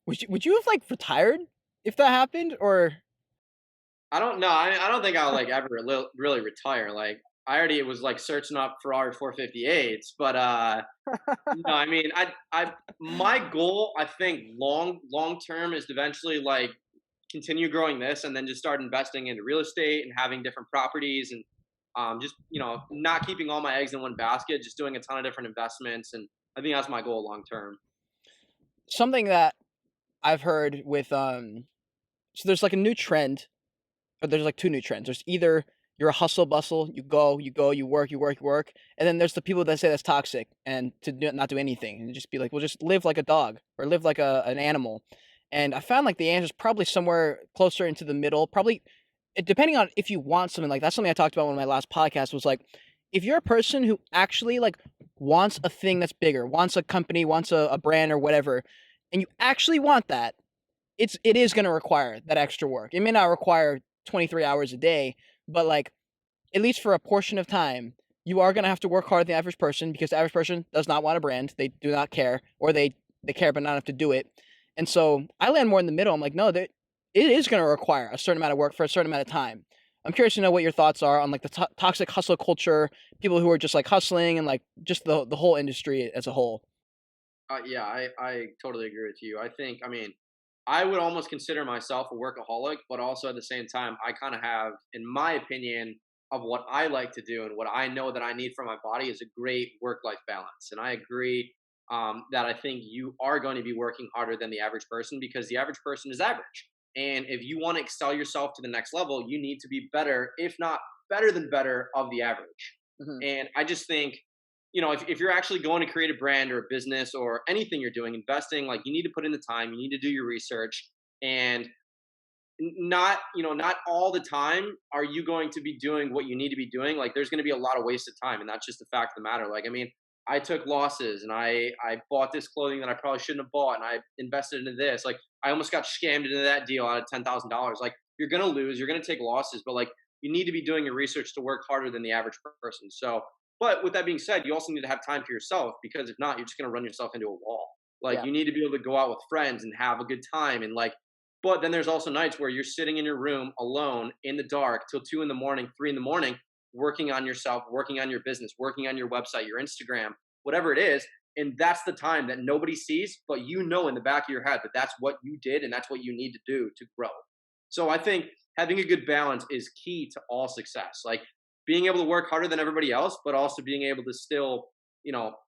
would you have like retired if that happened or I don't know. I don't think I'll like ever really retire. Like, I already was like searching up Ferrari 458s, but no, I mean, I my goal, I think, long term, is to eventually like continue growing this and then just start investing into real estate and having different properties, and just not keeping all my eggs in one basket, just doing a ton of different investments. And I think that's my goal long term. something that I've heard with so there's like a new trend, or there's like two new trends. There's either you're a hustle bustle, you work, you work, and then there's the people that say that's toxic and to not do anything and just be like, well, just live like a dog or live like an animal. And I found like the answer is probably somewhere closer into the middle. Probably depending on if you want something like that's something I talked about on my last podcast was like if you're a person who actually like wants a thing that's bigger, wants a company, wants a brand or whatever, and you actually want that, it is going to require that extra work. It may not require 23 hours a day, but like at least for a portion of time, you are going to have to work harder than the average person because the average person does not want a brand. They do not care, or they care but not enough to do it. And so I land more in the middle. I'm like, no, it is going to require a certain amount of work for a certain amount of time. I'm curious to know what your thoughts are on like the toxic hustle culture, people who are just like hustling, and like just the whole industry as a whole. Yeah, I totally agree with you. I think, I mean, I would almost consider myself a workaholic, but also at the same time, I kind of have, in my opinion, of what I like to do and what I know that I need from my body is a great work life balance. And I agree that I think you are going to be working harder than the average person because the average person is average. And if you want to excel yourself to the next level, you need to be better, if not better than better, of the average. Hmm. And I just think, if you're actually going to create a brand or a business or anything you're doing, investing, like, you need to put in the time, you need to do your research. And not all the time are you going to be doing what you need to be doing. Like, there's going to be a lot of wasted time, and that's just the fact of the matter. Like, I mean, I took losses, and I bought this clothing that I probably shouldn't have bought, and I invested into this. Like, I almost got scammed into that deal out of $10,000. Like, you're going to lose, you're going to take losses, but like, you need to be doing your research to work harder than the average person. So, but with that being said, you also need to have time for yourself, because if not, you're just going to run yourself into a wall. Like, Yeah. you need to be able to go out with friends and have a good time, and like, but then there's also nights where you're sitting in your room alone in the dark till 2 in the morning, 3 in the morning, working on yourself, working on your business, working on your website, your Instagram, whatever it is. And that's the time that nobody sees, but in the back of your head that that's what you did and that's what you need to do to grow. So I think having a good balance is key to all success. Like, being able to work harder than everybody else, but also being able to still,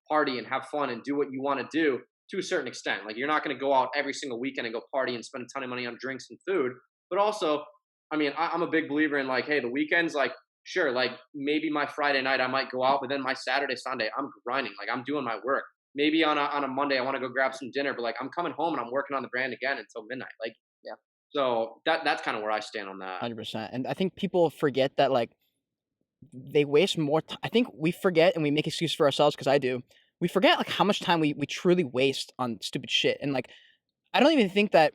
party and have fun and do what you want to do to a certain extent. Like, you're not going to go out every single weekend and go party and spend a ton of money on drinks and food. But also, I mean, I'm a big believer in like, hey, the weekends, like, sure, like maybe my Friday night I might go out, but then my Saturday, Sunday, I'm grinding. Like, I'm doing my work. Maybe on a Monday I want to go grab some dinner, but like, I'm coming home and I'm working on the brand again until midnight. Like, Yeah. so that's kind of where I stand on that. 100%. And I think people forget that like they waste more I think we forget and we make excuses for ourselves because I do. We forget like how much time we truly waste on stupid shit. And like I don't even think that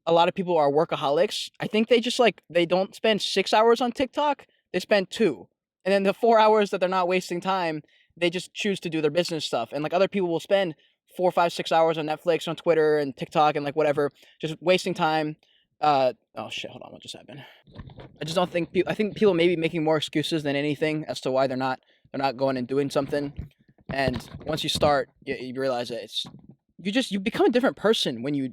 a lot of people are workaholics. I think they just like they don't spend 6 hours on TikTok. They spend two. And then the 4 hours that they're not wasting time, they just choose to do their business stuff. And like other people will spend 4, 5, 6 hours on Netflix, on Twitter and TikTok and like whatever, just wasting time, Oh shit, hold on, what just happened? I just don't think I think people may be making more excuses than anything as to why they're not going and doing something. And once you start, you realize that you become a different person when you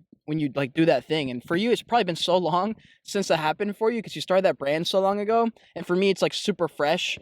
like do that thing. And for you, it's probably been so long since that happened for you because you started that brand so long ago. And for me, it's like super fresh.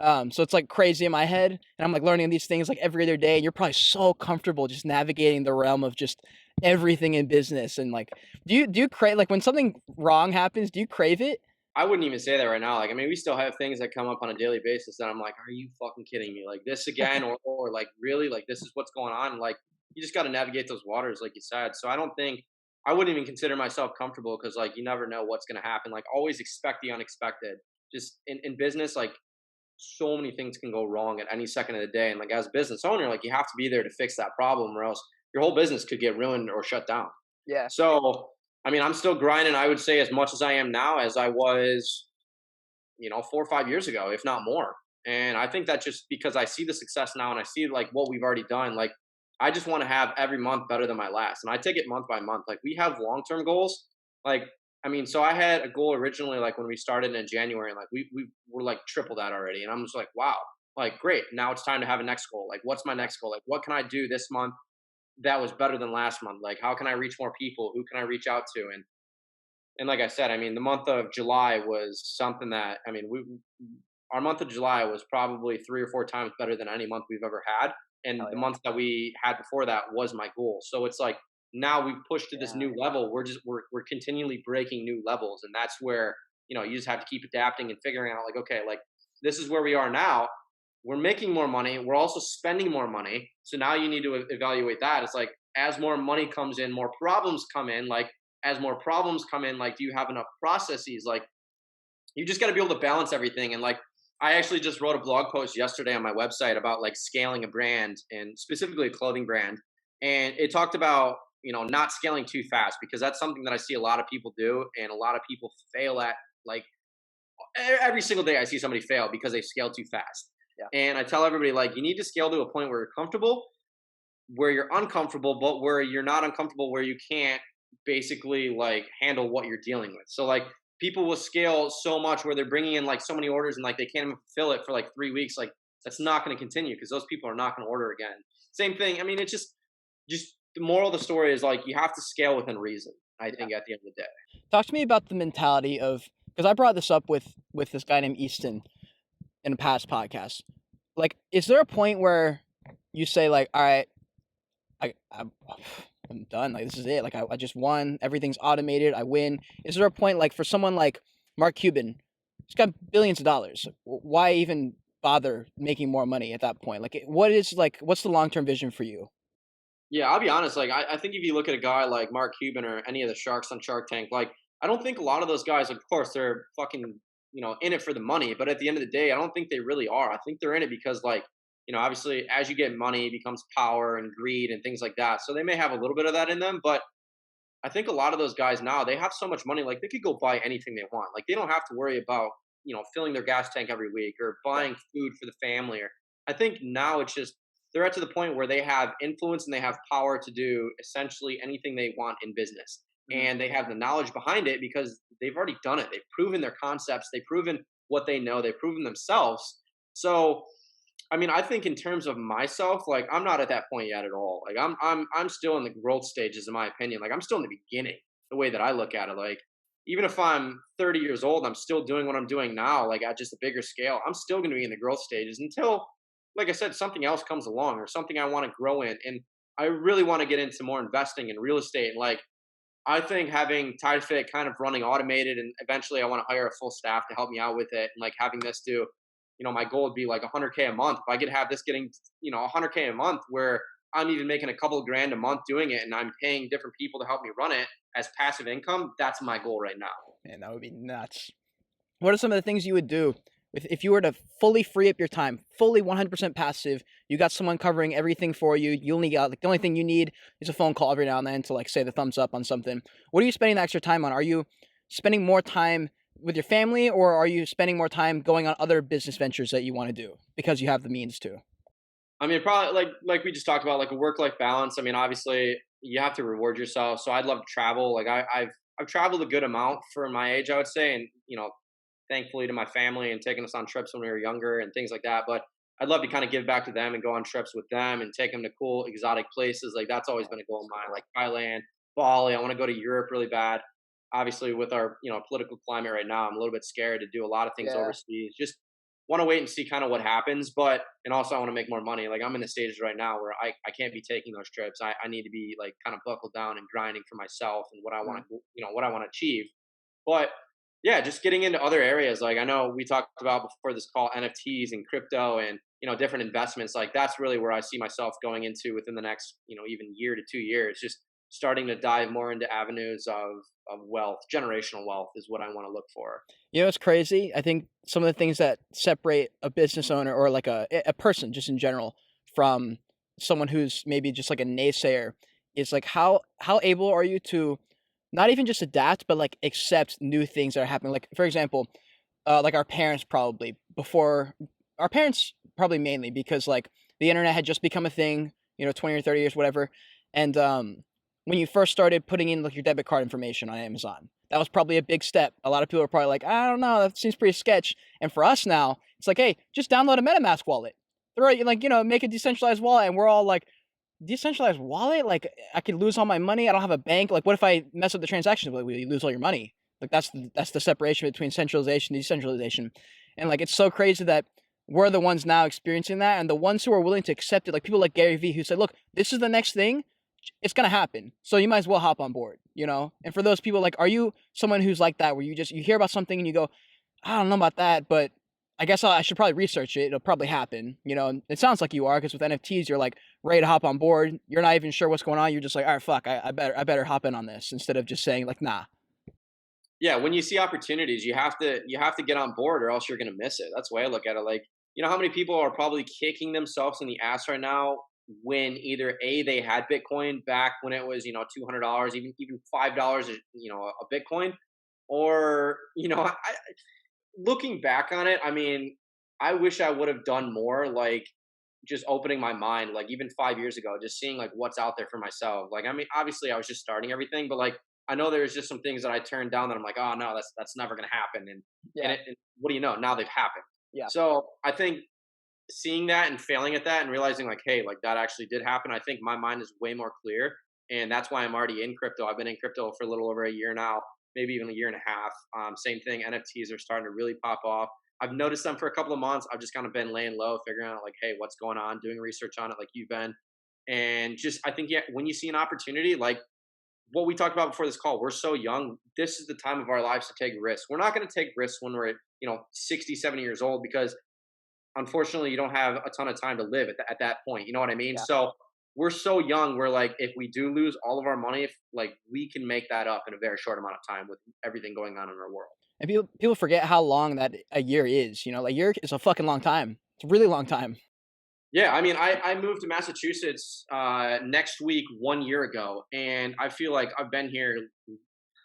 So it's like crazy in my head, and I'm like learning these things like every other day. And you're probably so comfortable just navigating the realm of just everything in business. And like, do you crave like when something wrong happens? Do you crave it? I wouldn't even say that right now. Like, I mean, we still have things that come up on a daily basis that I'm like, are you fucking kidding me? Like this again, or like really, like this is what's going on. Like you just got to navigate those waters, like you said. So I don't think I wouldn't even consider myself comfortable because like you never know what's gonna happen. Like always expect the unexpected. Just in business, like so many things can go wrong at any second of the day. And like as a business owner, like you have to be there to fix that problem, or else your whole business could get ruined or shut down. Yeah. So I mean, I'm still grinding. I would say as much as I am now as I was 4 or 5 years ago, if not more. And I think that just because I see the success now and I see like what we've already done, like I just want to have every month better than my last. And I take it month by month. Like we have long term goals. Like, I mean, so I had a goal originally, like when we started in January, and like we were like triple that already. And I'm just like, wow, like great. Now it's time to have a next goal. Like, what's my next goal? Like, what can I do this month that was better than last month? Like, how can I reach more people? Who can I reach out to? And like I said, I mean, the month of July was something that I mean, we our month of July was probably 3 or 4 times better than any month we've ever had, and Oh the yeah. month that we had before that was my goal. So it's like now we've pushed to this Yeah. new level. We're continually breaking new levels, and that's where you just have to keep adapting and figuring out like, okay, like this is where we are now. We're making more money. We're also spending more money. So now you need to evaluate that. It's like as more money comes in, more problems come in. Like as more problems come in, like do you have enough processes? Like you just got to be able to balance everything. And like I actually just wrote a blog post yesterday on my website about like scaling a brand and specifically a clothing brand, and it talked about not scaling too fast because that's something that I see a lot of people do and a lot of people fail at. Like every single day I see somebody fail because they scale too fast. Yeah. And I tell everybody like you need to scale to a point where you're comfortable, where you're uncomfortable, but where you're not uncomfortable, where you can't basically like handle what you're dealing with. So like people will scale so much where they're bringing in like so many orders and like they can't even fulfill it for like 3 weeks. Like that's not going to continue because those people are not going to order again. Same thing. I mean, it's just the moral of the story is like you have to scale within reason. I Yeah. think at the end of the day. Talk to me about the mentality of because I brought this up with this guy named Easton in a past podcast. Like, is there a point where you say like, all right, I'm done. Like this is it. Like I just won. Everything's automated. I win. Is there a point like for someone like Mark Cuban, he's got billions of dollars. Why even bother making more money at that point? Like what's the long term vision for you? Yeah, I'll be honest. Like, I think if you look at a guy like Mark Cuban or any of the sharks on Shark Tank, like, I don't think a lot of those guys, of course, they're fucking, in it for the money. But at the end of the day, I don't think they really are. I think they're in it because, like, obviously, as you get money, it becomes power and greed and things like that. So they may have a little bit of that in them. But I think a lot of those guys now, they have so much money, like, they could go buy anything they want. Like, they don't have to worry about, filling their gas tank every week or Yeah. buying food for the family. Or I think now it's just, they're at to the point where they have influence and they have power to do essentially anything they want in business. Mhm. And they have the knowledge behind it because they've already done it. They've proven their concepts, they've proven what they know, they've proven themselves. So, I mean, I think in terms of myself, like I'm not at that point yet at all. Like I'm still in the growth stages, in my opinion. Like I'm still in the beginning, the way that I look at it. Like even if I'm 30 years old, I'm still doing what I'm doing now, like at just a bigger scale. I'm still going to be in the growth stages until, like I said, something else comes along or something I want to grow in. And I really want to get into more investing in real estate. And like I think having TitaFit kind of running automated, and eventually I want to hire a full staff to help me out with it, and like having this do, my goal would be like 100K a month. If I could have this getting, 100K a month, where I'm even making a couple of grand a month doing it, and I'm paying different people to help me run it as passive income. That's my goal right now. Man, that would be nuts. What are some of the things you would do if you were to fully free up your time, fully 100% passive? You got someone covering everything for you. You only got like the only thing you need is a phone call every now and then to like say the thumbs up on something. What are you spending the extra time on? Are you spending more time with your family, or are you spending more time going on other business ventures that you want to do because you have the means to? I mean, probably like we just talked about, like a work life balance. I mean, obviously you have to reward yourself. So I'd love to travel. Like I've traveled a good amount for my age, I would say, and thankfully to my family and taking us on trips when we were younger and things like that. But I'd love to kind of give back to them and go on trips with them and take them to cool exotic places. Like that's always been a goal of mine, like Thailand, Bali. I want to go to Europe really bad. Obviously, with our political climate right now, I'm a little bit scared to do a lot of things Yeah. overseas. Just want to wait and see kind of what happens. But and also I want to make more money. Like I'm in the stages right now where I can't be taking those trips. I need to be like kind of buckled down and grinding for myself and what I want Mm. to what I want to achieve. But yeah, just getting into other areas. Like I know we talked about before this call NFTs and crypto and different investments. Like that's really where I see myself going into within the next even year to 2 years. Just starting to dive more into avenues of wealth, generational wealth is what I want to look for. You know, it's crazy. I think some of the things that separate a business owner or like a person just in general from someone who's maybe just like a naysayer is like how able are you to not even just adapt, but like accept new things that are happening. Like for example, like our parents probably before our parents probably mainly because like the internet had just become a thing, 20 or 30 years, whatever. And when you first started putting in like your debit card information on Amazon, that was probably a big step. A lot of people are probably like, I don't know, that seems pretty sketch. And for us now, it's like, hey, just download a MetaMask wallet. Throw it, like, make a decentralized wallet. And we're all like, decentralized wallet? Like, I could lose all my money. I don't have a bank. Like, what if I mess up the transaction? Like, you lose all your money. Like, that's the separation between centralization and decentralization. And like, it's so crazy that we're the ones now experiencing that, and the ones who are willing to accept it, like people like Gary Vee, who said, "Look, this is the next thing. It's gonna happen. So you might as well hop on board." And for those people, like, are you someone who's like that, where you hear about something and you go, "I don't know about that, but I guess I should probably research it. It'll probably happen." And it sounds like you are, because with NFTs, you're like ready to hop on board. You're not even sure what's going on. You're just like, all right, fuck, I better hop in on this instead of just saying like, nah. Yeah, when you see opportunities, you have to get on board or else you're gonna miss it. That's the way I look at it. Like, how many people are probably kicking themselves in the ass right now when either A, they had Bitcoin back when it was, $200, even $5, a Bitcoin, or, looking back on it, I mean, I wish I would have done more, like just opening my mind, like even 5 years ago, just seeing like what's out there for myself. Like, I mean, obviously, I was just starting everything, but like I know there's just some things that I turned down that I'm like, oh no, that's never gonna happen. And Yeah, and what do you know? Now they've happened. yeah, So I think seeing that and failing at that and realizing like, hey, like that actually did happen. I think my mind is way more clear, and that's why I'm already in crypto. I've been in crypto for a little over a year now, maybe even a year and a half. Same thing. NFTs are starting to really pop off. I've noticed them for a couple of months. I've just kind of been laying low, figuring out like, hey, what's going on, doing research on it, like you've been, and just I think yeah, when you see an opportunity, like what we talked about before this call, we're so young. This is the time of our lives to take risks. We're not going to take risks when we're 60, 70 years old because unfortunately you don't have a ton of time to live at that point. You know what I mean? yeah. So we're so young. We're like, if we do lose all of our money, if like we can make that up in a very short amount of time with everything going on in our world. And people forget how long that a year is. A year is a fucking long time. It's a really long time. Yeah, I mean, I moved to Massachusetts next week 1 year ago, and I feel like I've been here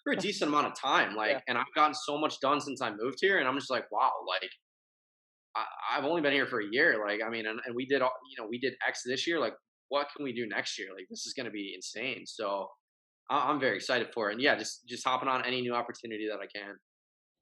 for a decent amount of time. Yeah. Like, and I've gotten so much done since I moved here, and I'm just like, wow, like I've only been here for a year. Like, I mean, and we did all, we did X this year. Like, what can we do next year? Like, this is going to be insane. So I'm very excited for it. And yeah, just hopping on any new opportunity that I can.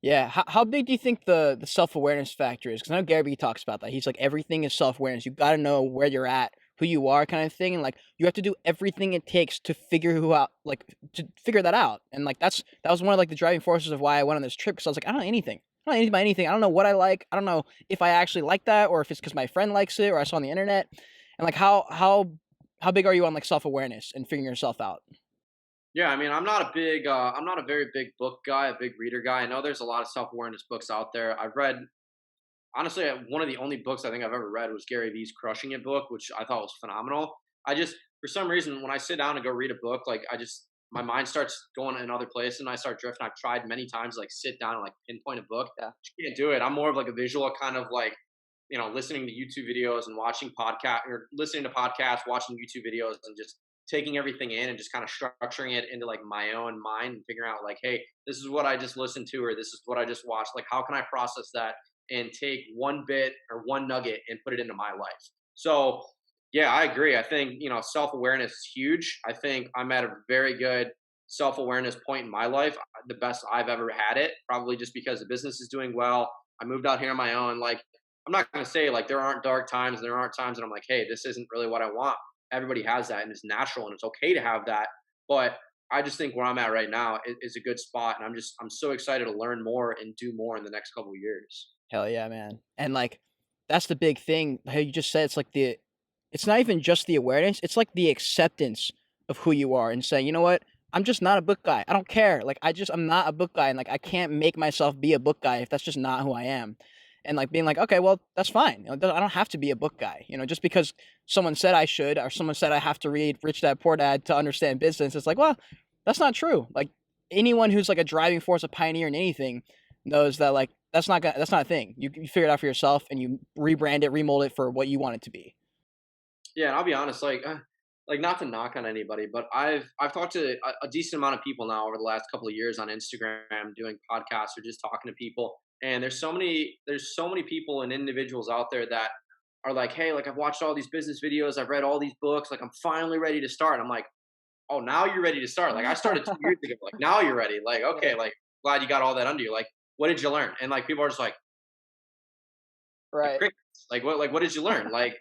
Yeah. How big do you think the self awareness factor is? Because I know Gary Vee talks about that. He's like, everything is self awareness. You got to know where you're at, who you are, kind of thing, and like you have to do everything it takes to figure who out, like to figure that out. And like that was one of like the driving forces of why I went on this trip, because I was like, I don't know anything. I don't know anything about anything. I don't know what I like. I don't know if I actually like that, or if it's because my friend likes it or I saw on the internet. And like how big are you on like self awareness and figuring yourself out? Yeah, I mean, I'm not a very big book guy, a big reader guy. I know there's a lot of self awareness books out there. I've read honestly, one of the only books I think I've ever read was Gary Vee's Crushing It book, which I thought was phenomenal. I just, for some reason, when I sit down and go read a book, like my mind starts going in other places and I start drifting. I've tried many times, to, like sit down and like pinpoint a book. Yeah. Just can't do it. I'm more of like a visual kind of like, listening to YouTube videos and watching podcast or listening to podcasts, watching YouTube videos and just taking everything in and just kind of structuring it into like my own mind and figuring out like, hey, this is what I just listened to or this is what I just watched. Like, how can I process that and take one bit or one nugget and put it into my life? So yeah, I agree. I think, self-awareness is huge. I think I'm at a very good self-awareness point in my life, the best I've ever had it, probably just because the business is doing well. I moved out here on my own. Like, I'm not going to say like there aren't dark times and there aren't times that I'm like, hey, this isn't really what I want. Everybody has that and it's natural and it's okay to have that. But I just think where I'm at right now is a good spot. And I'm so excited to learn more and do more in the next couple of years. Hell yeah, man. And like that's the big thing. How you just said it's like it's not even just the awareness, it's like the acceptance of who you are and saying, you know what? I'm just not a book guy. I don't care. Like I'm not a book guy and like I can't make myself be a book guy if that's just not who I am. And like being like, okay, well, that's fine. You know, I don't have to be a book guy. You know, just because someone said I should or someone said I have to read Rich Dad Poor Dad to understand business, it's like, well, that's not true. Like anyone who's like a driving force, a pioneer in anything knows that like that's not a thing. You figure it out for yourself and you rebrand it, remold it for what you want it to be. Yeah, and I'll be honest, like not to knock on anybody, but I've talked to a decent amount of people now over the last couple of years on Instagram, doing podcasts or just talking to people. And there's so many people and individuals out there that are like, hey, like I've watched all these business videos, I've read all these books, like I'm finally ready to start. I'm like, oh, now you're ready to start. Like I started 2 years ago. Like now you're ready. Like okay, like glad you got all that under you. Like what did you learn? And like people are just like Right. crickets. Like what did you learn? Like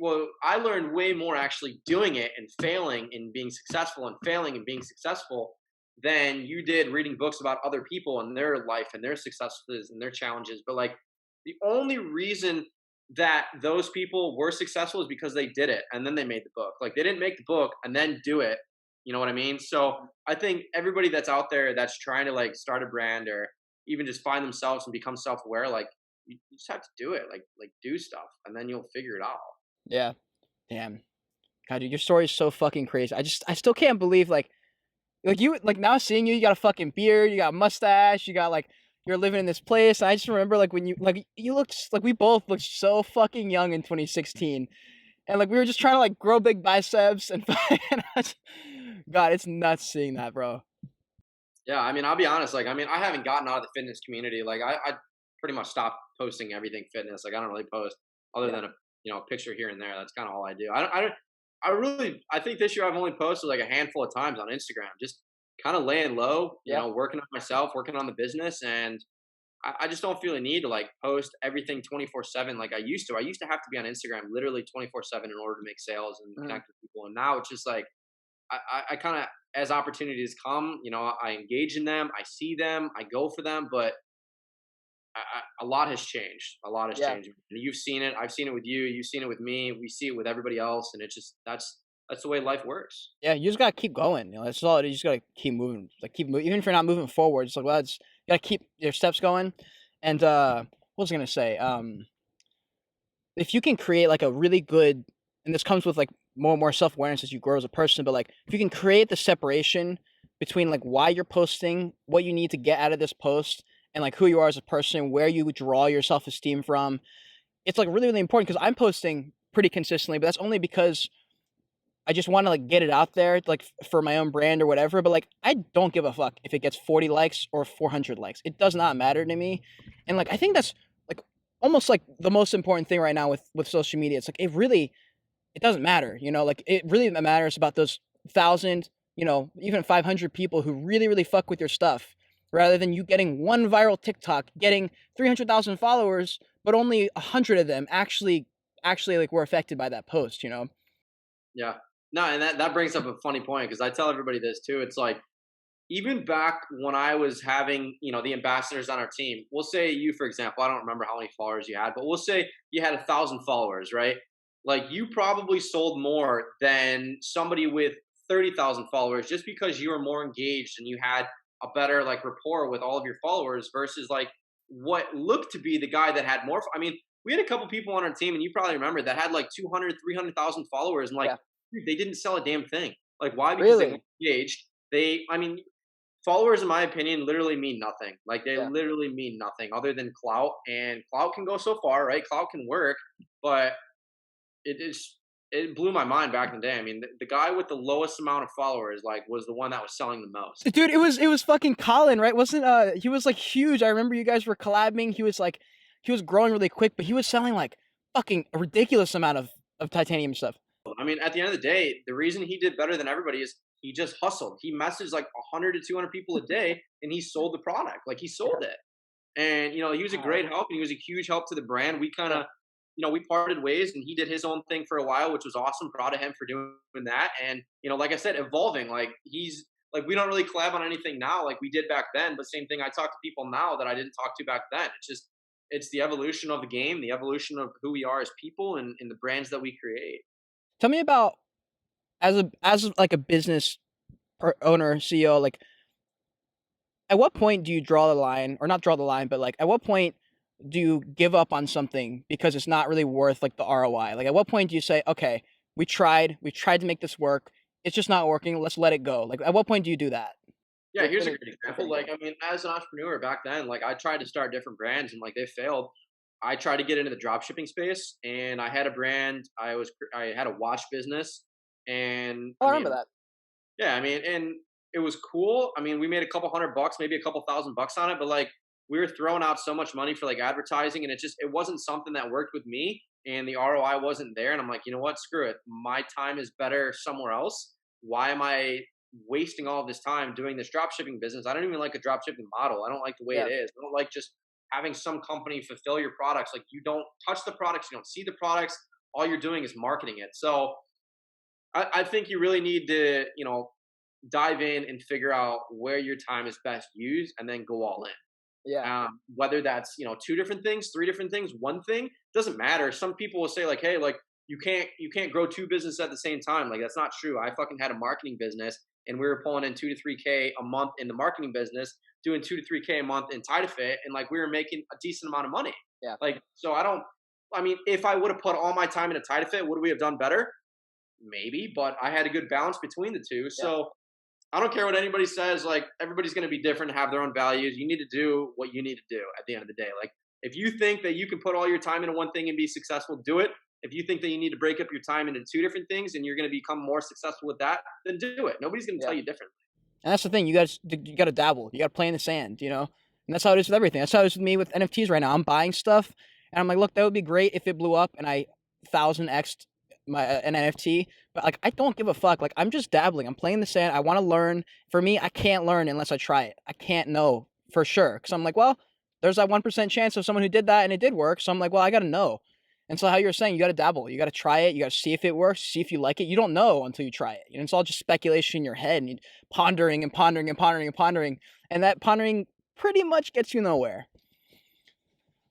well, I learned way more actually doing it and failing and being successful and failing and being successful than you did reading books about other people and their life and their successes and their challenges. But like the only reason that those people were successful is because they did it and then they made the book. Like they didn't make the book and then do it. You know what I mean? So I think everybody that's out there that's trying to like start a brand or even just find themselves and become self-aware, like you just have to do it, like do stuff, and then you'll figure it out. Yeah. Damn. God, dude, your story is so fucking crazy. I still can't believe like you like now seeing you, you got a fucking beard, you got a mustache, you got like you're living in this place. And I just remember like when you looked like we both looked so fucking young in 2016. And like we were just trying to like grow big biceps and God, it's nuts seeing that, bro. Yeah, I mean, I'll be honest. Like, I mean, I haven't gotten out of the fitness community. Like, I pretty much stopped posting everything fitness. Like, I don't really post other Yeah. than a picture here and there. That's kind of all I do. I think this year I've only posted like a handful of times on Instagram, just kind of laying low. Yeah. Working on myself, working on the business, and I just don't feel a need to like post everything 24/7 like I used to. I used to have to be on Instagram literally 24/7 in order to make sales and Mhm. connect with people. And now it's just like I kind of, as opportunities come, I engage in them, I see them, I go for them, but a lot has changed. A lot has Yeah. changed. And you've seen it. I've seen it with you. You've seen it with me. We see it with everybody else, and it's just that's the way life works. Yeah, you just gotta keep going. You know, that's all. You just gotta keep moving. Like keep moving, even if you're not moving forward. It's like, well, it's you gotta keep your steps going. And what was I gonna say? If you can create like a really good, and this comes with like more and more self awareness as you grow as a person, but like if you can create the separation between like why you're posting, what you need to get out of this post, and like who you are as a person, where you draw your self esteem from, it's like really really important because I'm posting pretty consistently, but that's only because I just want to like get it out there, like for my own brand or whatever. But like, I don't give a fuck if it gets 40 likes or 400 likes. It does not matter to me. And like, I think that's like almost like the most important thing right now with social media. It's like it doesn't matter. You know, like it really matters about those thousand, even 500 people who really really fuck with your stuff, rather than you getting one viral TikTok, getting 300,000 followers, but only 100 of them actually like were affected by that post. You know. Yeah. No, and that brings up a funny point because I tell everybody this too. It's like even back when I was having, the ambassadors on our team, we'll say you, for example, I don't remember how many followers you had, but we'll say you had 1,000 followers, right? Like you probably sold more than somebody with 30,000 followers just because you were more engaged and you had a better like rapport with all of your followers versus like what looked to be the guy that had more. I mean, we had a couple people on our team, and you probably remember that had like 200, 300,000 followers, and like, Yeah. dude, they didn't sell a damn thing. Like, why? Because they Really. weren't engaged. I mean, followers, in my opinion, literally mean nothing. Like they Yeah. literally mean nothing other than clout, and clout can go so far, right? Clout can work, but it blew my mind back in the day. I mean, the guy with the lowest amount of followers like was the one that was selling the most. Dude, it was fucking Colin, right? Wasn't he was like huge. I remember you guys were collabing. He was growing really quick, but he was selling like fucking a ridiculous amount of titanium stuff. I mean, at the end of the day, the reason he did better than everybody is he just hustled. He messaged like 100 to 200 people a day, and he sold the product. Like he sold it. And he was a Wow. great help, and he was a huge help to the brand. We kind Yeah. of, we parted ways, and he did his own thing for a while, which was awesome. Proud of him for doing that. And like I said, evolving. Like he's like we don't really collab on anything now like we did back then, but same thing. I talk to people now that I didn't talk to back then. It's the evolution of the game, the evolution of who we are as people, and the brands that we create. Tell me about as like a business owner, CEO, like at what point do you draw the line, or not draw the line, but like at what point do you give up on something because it's not really worth like the ROI? Like at what point do you say, okay, we tried to make this work, it's just not working, let's let it go? Like at what point do you do that? Yeah, here's a great example. Like, I mean, as an entrepreneur back then, like I tried to start different brands and like they failed. I tried to get into the drop shipping space, and I had a brand. I had a watch business, and Oh, I I remember mean, that. yeah, I mean, and it was cool. I mean, we made a couple $100, maybe a couple $1,000 on it, but like we were throwing out so much money for like advertising, and it wasn't something that worked with me, and the ROI wasn't there. And I'm like, you know what? Screw it. My time is better somewhere else. Why am I wasting all of this time doing this drop shipping business? I don't even like a drop shipping model. I don't like the way Yeah. it is. I don't like just having some company fulfill your products. Like you don't touch the products, you don't see the products. All you're doing is marketing it. So I think you really need to, dive in and figure out where your time is best used, and then go all in. Yeah. Whether that's two different things, three different things, one thing, doesn't matter. Some people will say like, hey, like you can't grow two businesses at the same time. Like that's not true. I fucking had a marketing business, and we were pulling in 2 to 3K a month in the marketing business, doing 2 to 3K a month in TitaFit, and like we were making a decent amount of money. Yeah. Like so, I don't. I mean, if I would have put all my time into TitaFit, would we have done better? Maybe, but I had a good balance between the two. Yeah. So I don't care what anybody says. Like everybody's going to be different, have their own values. You need to do what you need to do at the end of the day. Like if you think that you can put all your time into one thing and be successful, do it. If you think that you need to break up your time into two different things and you're going to become more successful with that, then do it. Nobody's going to Yeah. tell you different. And that's the thing. You got to dabble. You got to play in the sand, And that's how it is with everything. That's how it is with me with NFTs right now. I'm buying stuff, and I'm like, look, that would be great if it blew up and I 1000x'd my an NFT, but like I don't give a fuck. Like I'm just dabbling. I'm playing in the sand. I want to learn. For me, I can't learn unless I try it. I can't know for sure because I'm like, well, there's that 1% chance of someone who did that and it did work. So I'm like, well, I got to know. And so how you're saying, you got to dabble. You got to try it. You got to see if it works. See if you like it. You don't know until you try it. It's all just speculation in your head and pondering and pondering and pondering and pondering. And that pondering pretty much gets you nowhere.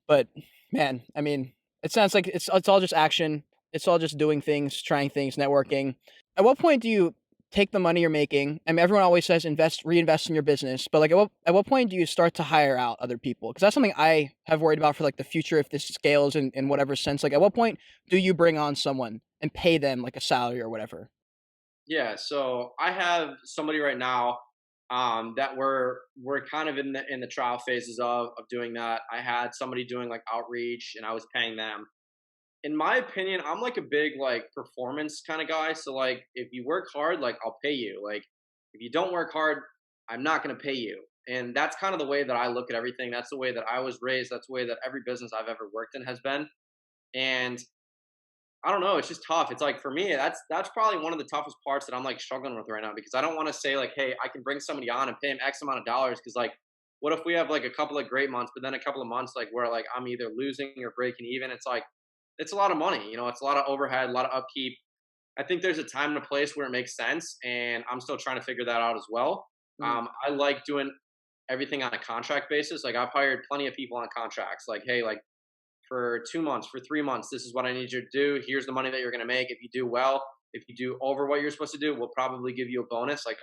But man, I mean, it sounds like it's all just action. It's all just doing things, trying things, networking. At what point do you take the money you're making? I mean, everyone always says reinvest in your business, but like at what point do you start to hire out other people? Because that's something I have worried about for like the future if this scales in whatever sense. Like at what point do you bring on someone and pay them like a salary or whatever? Yeah. So I have somebody right now that we're kind of in the trial phases of doing that. I had somebody doing like outreach, and I was paying them. In my opinion, I'm like a big like performance kind of guy. So like if you work hard, like I'll pay you. Like if you don't work hard, I'm not going to pay you. And that's kind of the way that I look at everything. That's the way that I was raised. That's the way that every business I've ever worked in has been. And I don't know, it's just tough. It's like for me, that's probably one of the toughest parts that I'm like struggling with right now, because I don't want to say like, hey, I can bring somebody on and pay him X amount of dollars, because like what if we have like a couple of great months, but then a couple of months like where like I'm either losing or breaking even. It's like it's a lot of money, it's a lot of overhead, a lot of upkeep. I think there's a time and a place where it makes sense, and I'm still trying to figure that out as well. Mm. I like doing everything on a contract basis. Like I've hired plenty of people on contracts. Like, hey, like for 2 months, for 3 months, this is what I need you to do. Here's the money that you're going to make. If you do well, if you do over what you're supposed to do, we'll probably give you a bonus. Like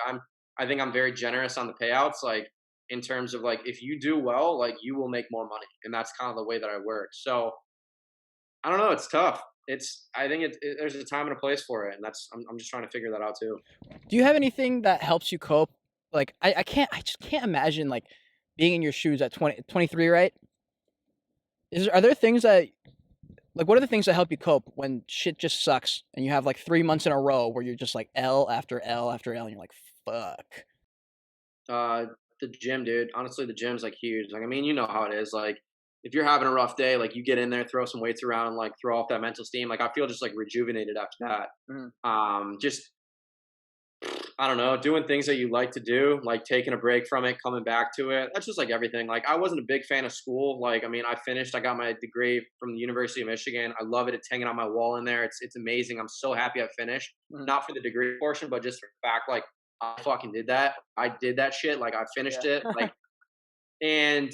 I think I'm very generous on the payouts. Like in terms of like, if you do well, like you will make more money. And that's kind of the way that I work. So I don't know. It's tough. I think there's a time and a place for it. And I'm just trying to figure that out too. Do you have anything that helps you cope? Like I just can't imagine like being in your shoes at 23, right? Are there things that like what are the things that help you cope when shit just sucks and you have like 3 months in a row where you're just like L after L after L and you're like, fuck. Uh, the gym, dude. Honestly, the gym's like huge. Like, I mean, you know how it is. Like, if you're having a rough day, like you get in there, throw some weights around, and like throw off that mental steam. Like, I feel just like rejuvenated after that. Mhm. Just I don't know, doing things that you like to do, like taking a break from it, coming back to it. That's just like everything. Like I wasn't a big fan of school. Like I mean, I got my degree from the University of Michigan. I love it. It's hanging on my wall in there. It's amazing. I'm so happy I finished. Mhm. Not for the degree portion, but just for the fact like I fucking did that. I did that shit. Like I finished Yeah. it. Like and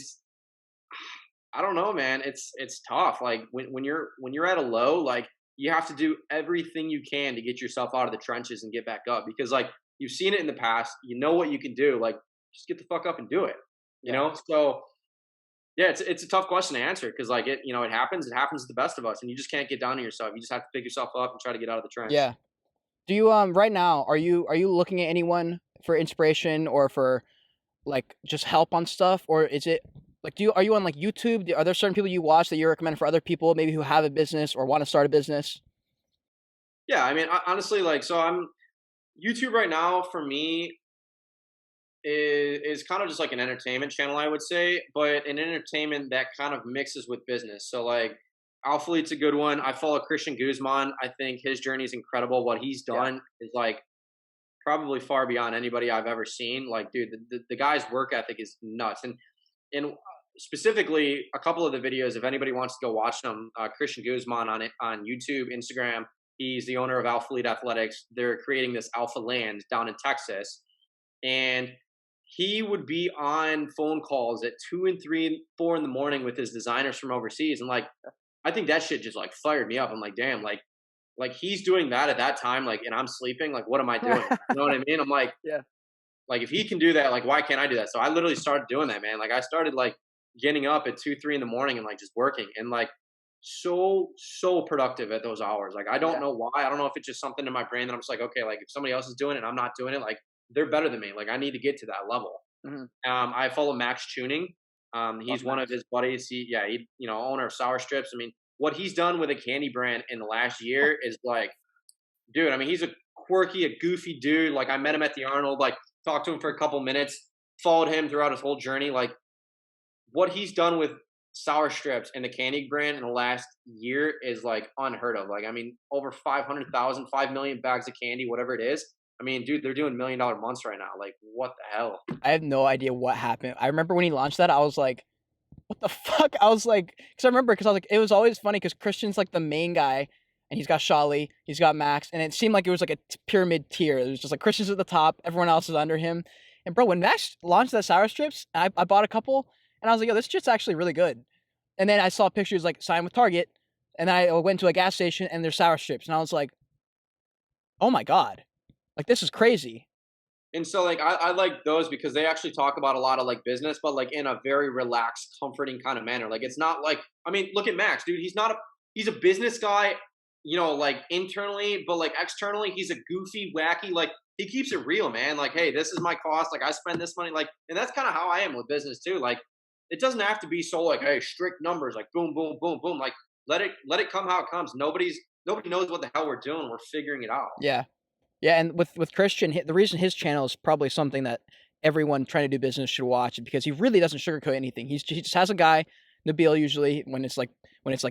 I don't know, man. It's tough. Like when you're at a low, like you have to do everything you can to get yourself out of the trenches and get back up because like you've seen it in the past. You know what you can do. Like just get the fuck up and do it. You Yeah. know. So yeah, it's a tough question to answer because like it happens. It happens to the best of us, and you just can't get down on yourself. You just have to pick yourself up and try to get out of the trench. Yeah. Do you right now are you looking at anyone for inspiration or for like just help on stuff, or is it like are you on like YouTube? Are there certain people you watch that you recommend for other people maybe who have a business or want to start a business? Yeah, I mean, honestly, like, so I'm YouTube right now for me is kind of just like an entertainment channel, I would say, but an entertainment that kind of mixes with business. So like Alpha Elite's a good one. I follow Christian Guzman. I think his journey is incredible. What he's Yeah. done is like probably far beyond anybody I've ever seen. Like, dude, the guy's work ethic is nuts. And specifically, a couple of the videos, if anybody wants to go watch them, Christian Guzman on it on YouTube, Instagram. He's the owner of Alpha Elite Athletics. They're creating this Alpha Land down in Texas, and he would be on phone calls at 2 and 3 and 4 in the morning with his designers from overseas. And like, I think that shit just like fired me up. I'm like, damn, like he's doing that at that time, like, and I'm sleeping. Like, what am I doing? You know what I mean? I'm Yeah. like if he can do that, like, why can't I do that? So I literally started doing that, man. Like, I started like getting up at 2, 3 in the morning and like just working and like so productive at those hours. Like, I don't Yeah. know why. I don't know if it's just something in my brain that I'm just like, okay, like if somebody else is doing it and I'm not doing it, like they're better than me. Like, I need to get to that level. Mhm. I follow Max Tuning. Love He's one of Max. his buddies. He owner of Sour Strips. I mean, what he's done with a candy brand in the last year is like, dude. I mean, he's a quirky, a goofy dude. Like, I met him at the Arnold. Like, talked to him for a couple minutes. Followed him throughout his whole journey. Like, what he's done with Sour Strips and the candy brand in the last year is like unheard of. Like, I mean, over 500,000, 5 million bags of candy, whatever it is. I mean, dude, they're doing $1 million months right now. Like, what the hell? I have no idea what happened. I remember when he launched that, I was like, what the fuck? I was like, because I remember, because I was like, it was always funny because Christian's like the main guy, and he's got Shali, he's got Max, and it seemed like it was like a pyramid tier. It was just like Christian's at the top, everyone else is under him. And bro, when Max launched that sour strips, I bought a couple, and I was like, yo, this shit's actually really good. And then I saw pictures like signed with Target, and then I went to a gas station and there's sour strips, and I was like, oh my god, like this is crazy. And so, like, I like those because they actually talk about a lot of like business, but like in a very relaxed, comforting kind of manner. Like, it's not like, I mean, look at Max, dude. He's a business guy, like internally, but like externally, he's a goofy, wacky. Like, he keeps it real, man. Like, hey, this is my cost. Like, I spend this money. Like, and that's kind of how I am with business too. Like, it doesn't have to be so like, hey, strict numbers, like boom, boom, boom, boom. Like, let it come how it comes. Nobody knows what the hell we're doing. We're figuring it out. Yeah. Yeah, and with Christian, the reason his channel is probably something that everyone trying to do business should watch, because he really doesn't sugarcoat anything. He just has a guy, Nabil, usually when it's like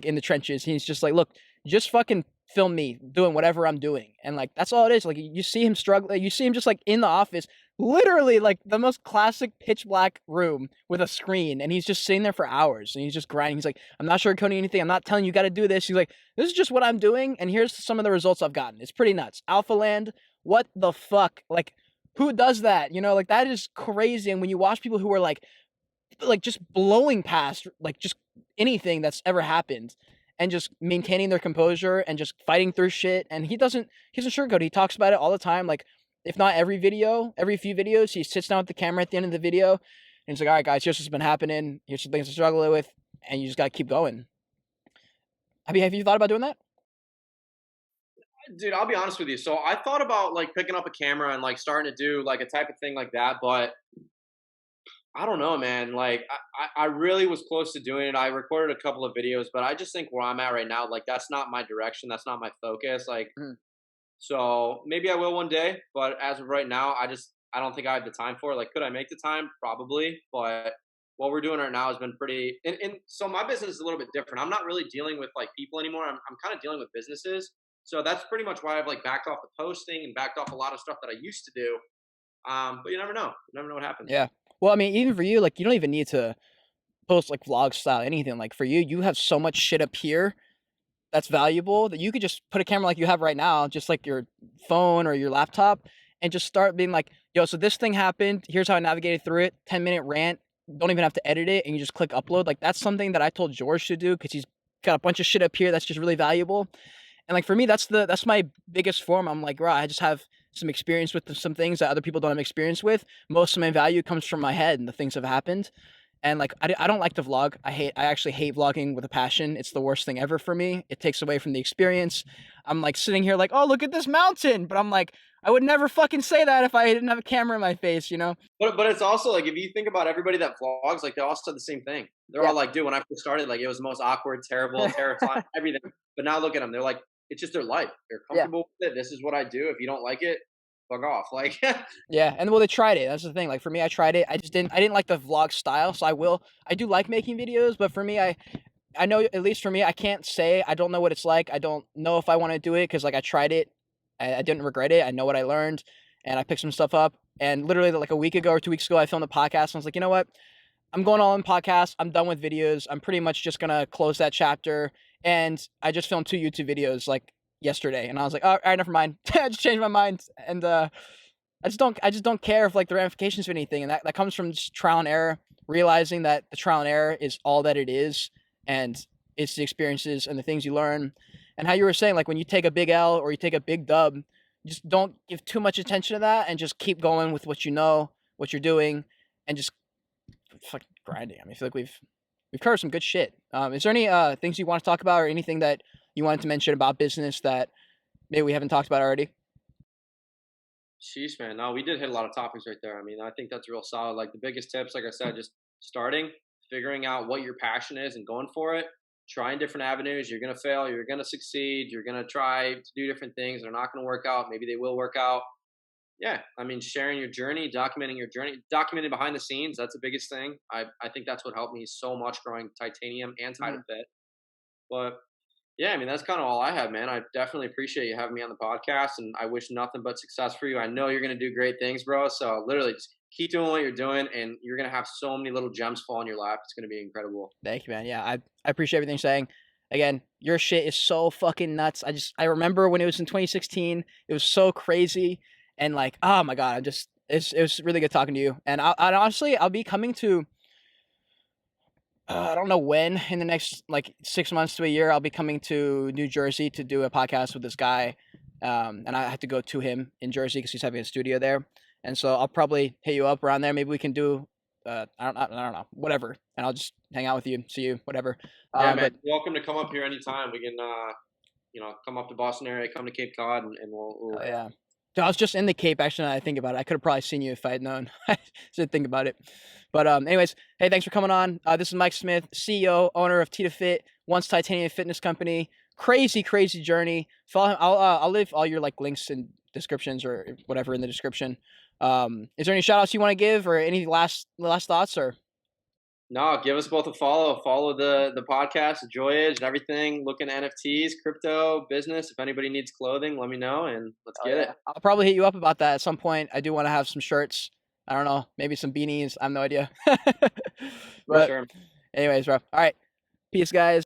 in the trenches. He's just like, look, just fucking film me doing whatever I'm doing, and like that's all it is. Like you see him struggle, you see him just like in the office, literally like the most classic pitch black room with a screen, and he's just sitting there for hours, and he's just grinding. He's like, I'm not sugarcoating anything. I'm not telling you got to do this. He's like, this is just what I'm doing, and here's some of the results I've gotten. It's pretty nuts. Alpha Land, what the fuck? Like, who does that? Like that is crazy. And when you watch people who are like just blowing past like just anything that's ever happened and just maintaining their composure and just fighting through shit, and he doesn't sugarcoat. He talks about it all the time. Like, if not every video, every few videos, he sits down with the camera at the end of the video and he's like, all right guys, here's what's been happening, here's some things to struggle with, and you just gotta keep going. Have you thought about doing that? Dude, I'll be honest with you. So I thought about like picking up a camera and like starting to do like a type of thing like that, but I don't know, man. Like I really was close to doing it. I recorded a couple of videos, but I just think where I'm at right now, like that's not my direction. That's not my focus. Like, Mhm. so maybe I will one day, but as of right now, I don't think I have the time for it. Like, could I make the time? Probably, but what we're doing right now has been pretty. And so my business is a little bit different. I'm not really dealing with like people anymore. I'm kind of dealing with businesses. So that's pretty much why I've like backed off the posting and backed off a lot of stuff that I used to do. But you never know. You never know what happens. Yeah. Well, I mean, even for you, like, you don't even need to post like vlog style anything. Like for you, you have so much shit up here that's valuable that you could just put a camera like you have right now, just like your phone or your laptop, and just start being like, yo, so this thing happened. Here's how I navigated through it. 10-minute rant. Don't even have to edit it, and you just click upload. Like that's something that I told George to do because he's got a bunch of shit up here that's just really valuable. And like for me, that's my biggest form. I'm like, right, I just have some experience with some things that other people don't have experience with. Most of my value comes from my head and the things that have happened. And like I don't like to vlog. I actually hate vlogging with a passion. It's the worst thing ever for me. It takes away from the experience. I'm like sitting here like, oh, look at this mountain, but I'm like, I would never fucking say that if I didn't have a camera in my face, you know? But it's also like if you think about everybody that vlogs, like they all said the same thing. They're Yeah. all like, dude, when I first started, like it was the most awkward, terrible, terrifying, everything. But now look at them. They're like, it's just their life. They're Yeah. comfortable with it. This is what I do. If you don't like it, fuck off. Like, Yeah, and well, they tried it. That's the thing. Like for me, I tried it. I didn't like the vlog style, so I do like making videos, but for me, I know at least for me, I can't say I don't know what it's like. I don't know if I want to do it because like I tried it, I didn't regret it. I know what I learned, and I picked some stuff up. And literally like a week ago or 2 weeks ago, I filmed a podcast. And I was like, you know what? I'm going all in podcast. I'm done with videos. I'm pretty much just gonna close that chapter. And I just filmed 2 YouTube videos like yesterday, and I was like, oh, all right, never mind. I just changed my mind, and I just don't care if like the ramifications of anything, and that comes from just trial and error, realizing that the trial and error is all that it is, and it's the experiences and the things you learn, and how you were saying like when you take a big L or you take a big dub, just don't give too much attention to that, and just keep going with what you know, what you're doing, and just fucking grinding. I mean, I feel like we've covered some good shit. Is there any things you want to talk about or anything that you wanted to mention about business that maybe we haven't talked about already? sheesh, man. No, we did hit a lot of topics right there. I mean, I think that's real solid. Like the biggest tips, like I said, just starting, figuring out what your passion is and going for it, trying different avenues. You're going to fail, you're going to succeed, you're going to try to do different things. They're not going to work out. Maybe they will work out. Yeah. I mean, sharing your journey, documenting your journey, documenting behind the scenes. That's the biggest thing. I think that's what helped me so much growing titanium and Mhm. TitaFit. But yeah, I mean, that's kind of all I have, man. I definitely appreciate you having me on the podcast, and I wish nothing but success for you. I know you're going to do great things, bro. So literally, just keep doing what you're doing, and you're going to have so many little gems fall in your lap. It's going to be incredible. Thank you, man. Yeah, I appreciate everything you're saying. Again, your shit is so fucking nuts. I remember when it was in 2016, it was so crazy, and like, oh my god, it was really good talking to you. And I honestly, I'll be coming to I don't know when in the next like 6 months to a year, I'll be coming to New Jersey to do a podcast with this guy. And I have to go to him in Jersey because he's having a studio there. And so I'll probably hit you up around there. Maybe we can do, I don't know, whatever. And I'll just hang out with you, see you, whatever. Yeah, man. But You're welcome to come up here anytime. We can, come up to Boston area, come to Cape Cod, and we'll yeah. So I was just in the Cape actually. Now that I think about it, I could have probably seen you if I had known. I didn't think about it. But anyways, hey, thanks for coming on. This is Mike Smith, CEO, owner of TitaFit, once Titanium Fitness Company. Crazy, crazy journey. Follow him. I'll leave all your like links and descriptions or whatever in the description. Is there any shout outs you want to give or any last thoughts or? no, give us both a follow. Follow the podcast, Joyage, and everything. Looking at NFTs, crypto, business. If anybody needs clothing, let me know, and let's Oh get it. yeah, I'll probably hit you up about that at some point. I do want to have some shirts. I don't know, maybe some beanies. I have no idea. For But sure. anyways, bro. All right, peace, guys.